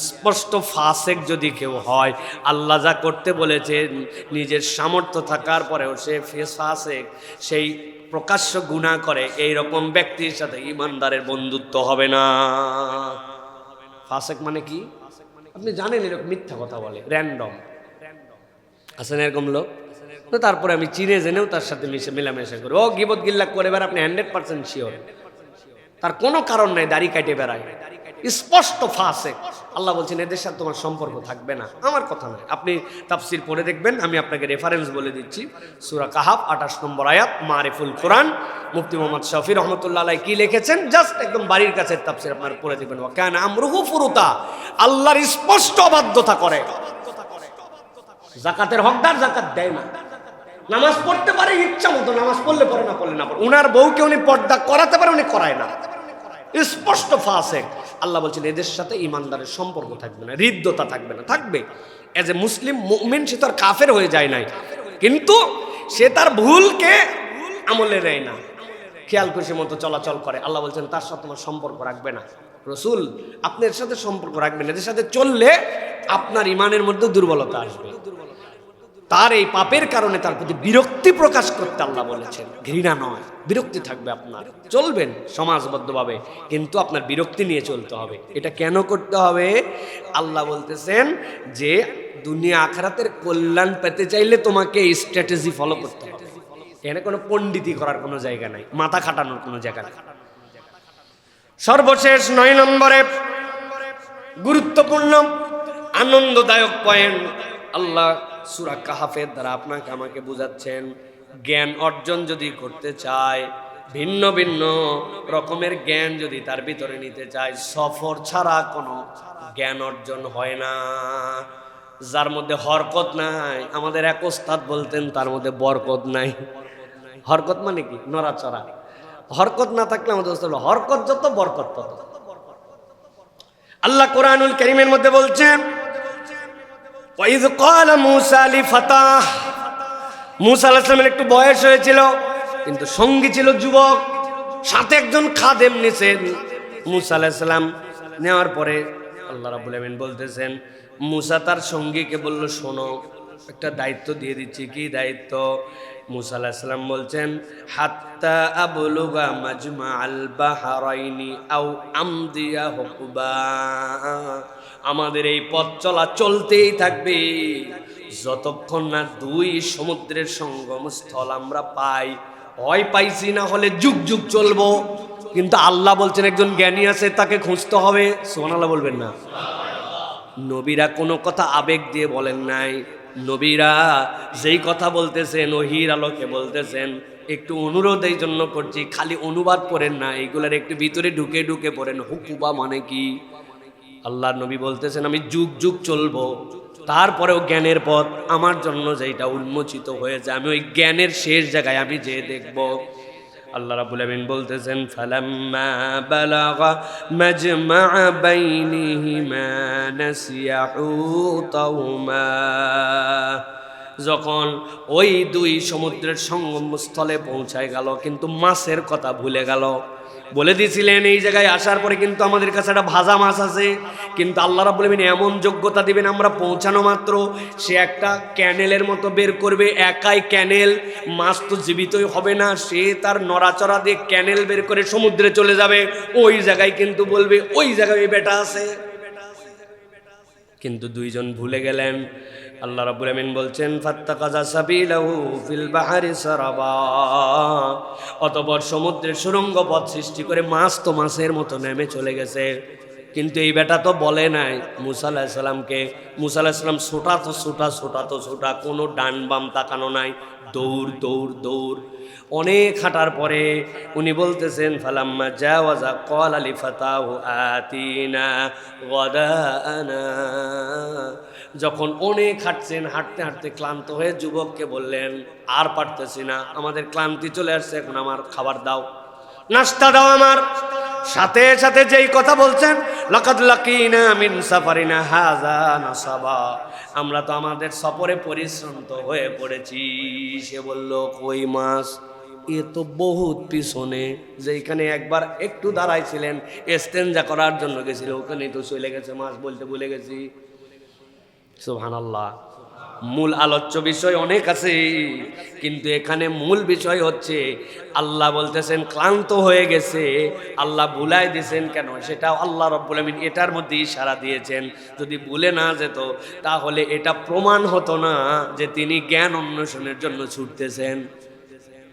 S1: স্পষ্ট ফাসেক যদি কেউ হয়, আল্লাহ যা করতে বলেছেন নিজের সামর্থ্য থাকার পরেও সে ফাসেক, সেই প্রকাশ্য গুনাহ করে, এই রকম ব্যক্তির সাথে ইমানদারের বন্ধুত্ব হবে না। ফাসেক মানে কি আপনি জানেন? এরকম মিথ্যা কথা বলে, র্যান্ডম আছেন এরকম লোক। তো তারপরে আমি চিনে জেনেও তার সাথে মেলামেশা করি, ও গিবত গিল্লা করে বেড়ায়, আপনি 100% শিওর তার কোনো কারণ নাই, দাড়ি কাটে বেড়ায়, স্পষ্ট ফাসেক। আল্লাহ বলছেন এদের সাথে তোমার সম্পর্ক থাকবে না। আমার কথা নয়, আপনি তাফসীর পড়ে দেখবেন, আমি আপনাকে রেফারেন্স বলে দিচ্ছি। সূরা কাহাফ 28 নম্বর আয়াত, মারিফুল কোরআন, মুফতি মোহাম্মদ শফি রহমতুল্লাহ আলাইহি কি লিখেছেন, জাস্ট একদম বাড়ির কাছে তাফসীর আপনারা পড়ে দেখবেন। ওয়া কানা আমরুহু ফুরুতা, আল্লাহর স্পষ্ট অবাধ্যতা করে। যাকাতের হকদার, যাকাত দেয় না। নামাজ পড়তে পারে ইচ্ছা মতো, নামাজ পড়লে পড়ে, না পড়লে না পড়ে। উনার বউকে উনি পর্দা করাতে পারে, উনি করায় না, স্পষ্ট ফাসেক। আল্লাহ বলছেন এদের সাথে ইমানদারের সম্পর্ক থাকবে না, হৃদ্যতা থাকবে না। থাকবে এজ এ মুসলিম মুমিন, সে তো আর কাফের হয়ে যায় নাই, কিন্তু সে তার ভুলকে আমলে নেয় না, খেয়াল খুশি মতো চলাচল করে। আল্লাহ বলছেন তার সাথে তোমার সম্পর্ক রাখবে না। রসুল আপনার সাথে সম্পর্ক রাখবেন, এদের সাথে চললে আপনার ইমানের মধ্যে দুর্বলতা আসবে। তার এই পাপের কারণে তার প্রতি বিরক্তি প্রকাশ করতে আল্লাহ বলেছেন, ঘৃণা নয়, বিরক্তি থাকবে আপনার। চলবেন সমাজবদ্ধভাবে, কিন্তু আপনার বিরক্তি নিয়ে চলতে হবে। এটা কেন করতে হবে? আল্লাহ বলতেছেন যে দুনিয়া আখিরাতের কল্যাণ পেতে চাইলে তোমাকে এই স্ট্র্যাটেজি ফলো করতে হবে। এখানে কোনো পণ্ডিতি করার কোনো জায়গা নাই, মাথা খাটানোর কোনো জায়গা নাই। সর্বশেষ 9 নম্বরে গুরুত্বপূর্ণ আনন্দদায়ক পয়েন্ট আল্লাহ সূরা কাহাফের দ্বারা আপনাকে আমাকে বুঝাচ্ছেন, জ্ঞান অর্জন যদি করতে চায় ভিন্ন ভিন্ন রকমের জ্ঞান যদি তার ভিতরে নিতে চায়, সফর ছাড়া কোনো জ্ঞান অর্জন হয় না। যার মধ্যে হরকত নাই, আমাদের এক ওস্তাদ বলতেন তার মধ্যে বরকত নাই। হরকত মানে কি? নড়াচড়া। হরকত না থাকলে আমাদের ওস্তাদ বলে হরকত যত বরকত তত। আল্লাহ কোরআনুল কারীমের মধ্যে বলছেন, ওয়াইয ক্বালা মূসা লিফাতাহ, মূসা আলাইহিস সালামের একটু বয়স হয়েছিল, কিন্তু সঙ্গী ছিল যুবক, সাথে একজন খাদেম নিছেন। মূসা আলাইহিস সালাম নেওয়ার পরে আল্লাহ রাব্বুল আমিন বলতেছেন, মূসা তার সঙ্গীকে বলল, শোনো, একটা দায়িত্ব দিয়ে দিচ্ছি। কি দায়িত্ব? মূসা আলাইহিস সালাম বলছেন, হাত্তা আবলুগা মাজমাআল বাহরাইনি আও আমদিয়া হুকবা, আমাদের এই পথ চলা চলতেই থাকবে যতক্ষণ না দুই সমুদ্রের সঙ্গম স্থল আমরা পাই। হয় পাইছি, না হলে যুগ যুগ চলবো। কিন্তু আল্লাহ বলছেন একজন জ্ঞানী আছে, তাকে খুঁজতে হবে। সুবহানাল্লাহ বলবেন না? নবীরা কোনো কথা আবেগ দিয়ে বলেন নাই। নবীরা যেই কথা বলতেছেন ওহীর আলোকে বলতেছেন। একটু অনুরোধ এই জন্য করছি, খালি অনুবাদ করেন না, এগুলার একটু ভিতরে ঢুকে ঢুকে পড়েন। হুকুবা মানে কি? আল্লাহর নবী বলতেছেন আমি যুগ যুগ চলবো, তারপরেও জ্ঞানের পথ আমার জন্য যেটা উন্মোচিত হয়েছে, আমি ওই জ্ঞানের শেষ জায়গায় আমি যেয়ে দেখব। আল্লাহ রাব্বুল আমিন বলতেছেন, ফালাম্মা বালাগা মাজমা বাইনিহিমা নাসিয়া হুতাহুমা, যখন ওই দুই সমুদ্রের সঙ্গমস্থলে পৌঁছায় গেল, কিন্তু মাছের কথা ভুলে গেল। বলে দিয়েছিলেন এই জায়গায় আসার পরে কিন্তু আমাদের কাছে একটা ভাজা মাছ আছে, কিন্তু আল্লাহ রাব্বুল আমিন এমন যোগ্যতা দিবেন, আমরা পৌঁছানো মাত্র সে একটা ক্যানেলের মতো বের করবে, একাই ক্যানেল, মাছ তো জীবিতই হবে না, সে তার নড়াচড়া দিয়ে ক্যানেল বের করে সমুদ্রে চলে যাবে। ওই জায়গায় কিন্তু বলবে ওই জায়গায় ওই বেটা আছে। কিন্তু দুইজন ভুলে গেলেন। আল্লাহ রাব্বুল আমিন বলছেন, ফাত্তাকাযা সাবিলাহু ফিল বাহরি সারাবা, অতঃপর সমুদ্রের সুড়ঙ্গ পথ সৃষ্টি করে মাছ তো মাছের মতো নেমে চলে গেছে। কিন্তু এই বেটা তো বলে নাই মূসা আলাইহিস সালামকে। মূসা আলাইহিস সালাম ছোটা, কোনো ডান বাম তাকানো নাই, দৌড় দৌড় দৌড়। অনেক হাঁটার পরে উনি বলতেছেন, ফালাম্মা জাওয়াজা ক্বালা লিফাতাহু আতিনা গাদানা, যখন অনেক হাঁটছেন, হাঁটতে হাঁটতে ক্লান্ত হয়ে যুবককে বললেন, আর পারতেছি না, আমাদের ক্লান্তি চলে আসছে, এখন আমার খাবার দাও, নাস্তা দাও আমার। সাথে সাথে যেই কথা বলছেন, লাকাদ লাকিনা মিন সাফারিনা হাযা নাসাবা, আমরা তো আমাদের সফরে পরিশ্রান্ত হয়ে পড়েছি। সে বলল, কই মাছ? এ তো বহুত পিছনে, যেখানে একবার একটু দাঁড়াইছিলেন ইস্তেনজা করার জন্য গেছিল, ওখানেই তো চলে গেছে, মাছ বলতে ভুলে গেছি। সুবহানাল্লাহ। মূল আলোচ্য বিষয় অনেক আছে, কিন্তু এখানে মূল বিষয় হচ্ছে আল্লাহ বলতেছেন ক্লান্ত হয়ে গেছে। আল্লাহ ভুলাই দিয়েছেন কেন, সেটা আল্লাহ রাব্বুল আমিন এটার মধ্যে ইশারা দিয়েছেন। যদি ভুলে না যেত তাহলে এটা প্রমাণ হতো না যে তিনি জ্ঞান অন্বেষণের জন্য ছুটতেছেন।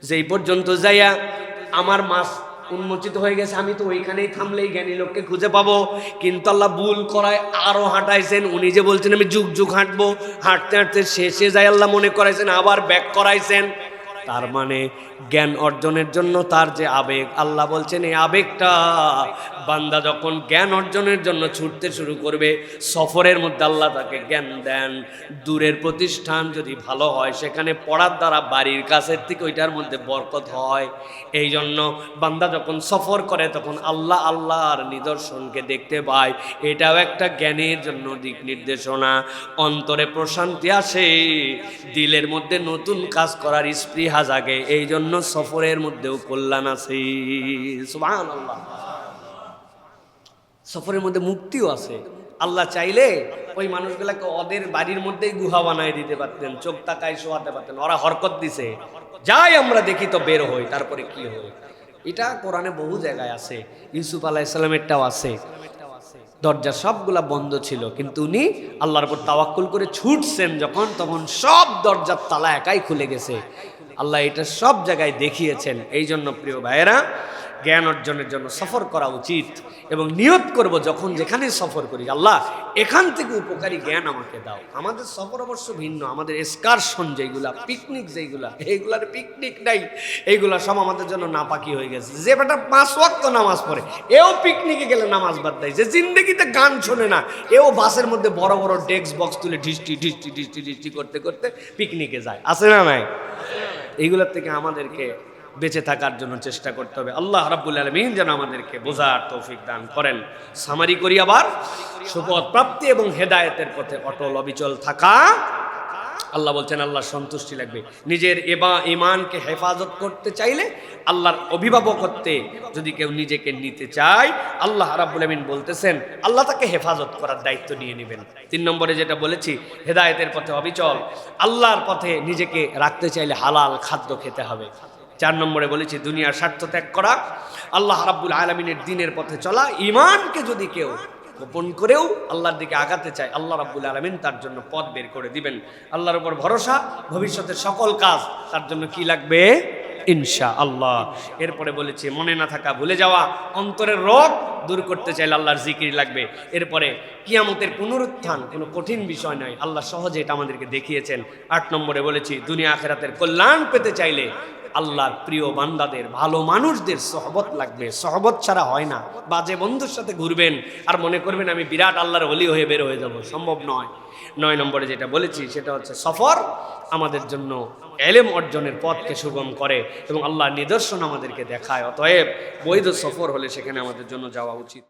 S1: যেই পর্যন্ত যাইয়া আমার মাছ উন্মোচিত হয়ে গেছে, আমি তো ওইখানেই থামলেই জ্ঞানী লোককে খুঁজে পাবো। কিন্তু আল্লাহ ভুল করায় আরো হাঁটাইছেন। উনি যে বলছেন আমি যুগ যুগ হাঁটবো, হাঁটতে হাঁটতে শেষে যাই আল্লাহ মনে করাইছেন, আবার ব্যাক করাইছেন। তার মানে জ্ঞান অর্জনের জন্য তার যে আবেগ, আল্লাহ বলছেন এই আবেগটা বান্দা যখন জ্ঞান অর্জনের জন্য ছুটতে শুরু করবে, সফরের মধ্যে আল্লাহ তাকে জ্ঞান দেন। দূরের প্রতিষ্ঠান যদি ভালো হয়, সেখানে পড়ার দ্বারা বাড়ির কাছের থেকে ওইটার মধ্যে বরকত হয়। এই জন্য বান্দা যখন সফর করে তখন আল্লাহ আল্লাহর নিদর্শনকে দেখতে পায়। এটাও একটা জ্ঞানের জন্য দিক নির্দেশনা। অন্তরে প্রশান্তি আসে, দিলের মধ্যে নতুন কাজ করার স্পৃহা জাগে। এই জন্য সফরের মধ্যেও কল্যাণ আছে। সুবহানাল্লাহ। সফরের মধ্যে মুক্তিও আছে। আল্লাহ চাইলে ওই মানুষগুলাকে ওদের বাড়ির মধ্যেই গুহা বানায় দিতে পারতেন, চোখ তাকায় শোয়াতে পারতেন। ওরা হরকত দিছে, যাই আমরা দেখি তো বের হই, তারপরে কি হয়। এটা কোরআনে বহু জায়গায় আছে। ইউসুফ আলাইহিস সালামেরটাও আছে। দরজা সবগুলা বন্ধ ছিল, কিন্তু উনি আল্লাহর উপর তাওয়াক্কুল করে ছুটছেন যখন, তখন সব দরজার তালা একাই খুলে গেছে। আল্লাহ এটা সব জায়গায় দেখিয়েছেন। এই জন্য প্রিয় ভাইয়েরা, জ্ঞান অর্জনের জন্য সফর করা উচিত এবং নিয়ত করব যখন যেখানে সফর করি, আল্লাহ এখান থেকে উপকারী জ্ঞান আমাকে দাও। আমাদের সফর অবশ্য ভিন্ন, আমাদের এক্সকারশন যেগুলা, পিকনিক যেগুলা, এইগুলার পিকনিক নাই, এইগুলা সব আমাদের জন্য নাপাকি হয়ে গেছে। যে বেটা 5 ওয়াক্ত নামাজ পড়ে এও পিকনিকে গেলে নামাজ বাদ দেয়, যে জিন্দগিতে গান শোনে না এও বাসের মধ্যে বড় বড় ডেস্ক বক্স তুলে ঢিষ্টি ঢিষ্টি ঢিষ্টি ঢিষ্টি করতে করতে পিকনিকে যায়, আছে না নাই? এইগুলোর থেকে আমাদেরকে বেঁচে থাকার জন্য চেষ্টা করতে হবে। আল্লাহ রাব্বুল আলামিন যেন আমাদেরকে বোঝার তৌফিক দান করেন। সামারি করি আবার, সুপথ প্রাপ্তি এবং হেদায়েতের পথে অটল অবিচল থাকা। আল্লাহ বলছেন আল্লাহর সন্তুষ্টি লাগবে। নিজের ইমানকে হেফাজত করতে চাইলে, আল্লাহর অভিভাবকত্বে যদি কেউ নিজেকে নিতে চায়, আল্লাহ রাব্বুল আমিন বলতেছেন আল্লাহ তাকে হেফাজত করার দায়িত্ব নিয়ে নেবেন। 3 নম্বরে যেটা বলেছি, হেদায়েতের পথে অবিচল, আল্লাহর পথে নিজেকে রাখতে চাইলে হালাল খাদ্য খেতে হবে। 4 নম্বরে বলেছি দুনিয়ার স্বার্থ ত্যাগ করা, আল্লাহ রাব্বুল আলামিনের দ্বীনের পথে চলা। ঈমানকে যদি কেউ গোপন করেও আল্লাহর দিকে আগাতে চায়, আল্লাহ রাব্বুল আলামিন তার জন্য পথ বের করে দিবেন। আল্লাহর উপর ভরসা, ভবিষ্যতের সকল কাজ তার জন্য কি লাগবে? ইনশাআল্লাহ। এরপরে বলেছি মনে না থাকা, ভুলে যাওয়া, অন্তরের রোগ দূর করতে চাইলে আল্লাহর জিকির লাগবে। এরপরে কিয়ামতের পুনরুত্থান কোনো কঠিন বিষয় নয়, আল্লাহ সহজে এটা আমাদেরকে দেখিয়েছেন। 8 নম্বরে বলেছি দুনিয়া আখিরাতের কল্যাণ পেতে চাইলে আল্লাহর প্রিয় বান্দাদের, ভালো মানুষদের সহবত লাগবে। সহবত ছাড়া হয় না। বাজে বন্ধুর সাথে ঘুরবেন আর মনে করবেন আমি বিরাট আল্লাহর ওলি হয়ে বের হয়ে যাব, সম্ভব নয়। 9 নম্বরে যেটা বলেছি সেটা হচ্ছে সফর আমাদের জন্য ইলম অর্জনের পথকে সুগম করে এবং আল্লাহর নিদর্শন আমাদেরকে দেখায়। অতএব বৈধ সফর হলে সেখানে আমাদের জন্য যাওয়া উচিত।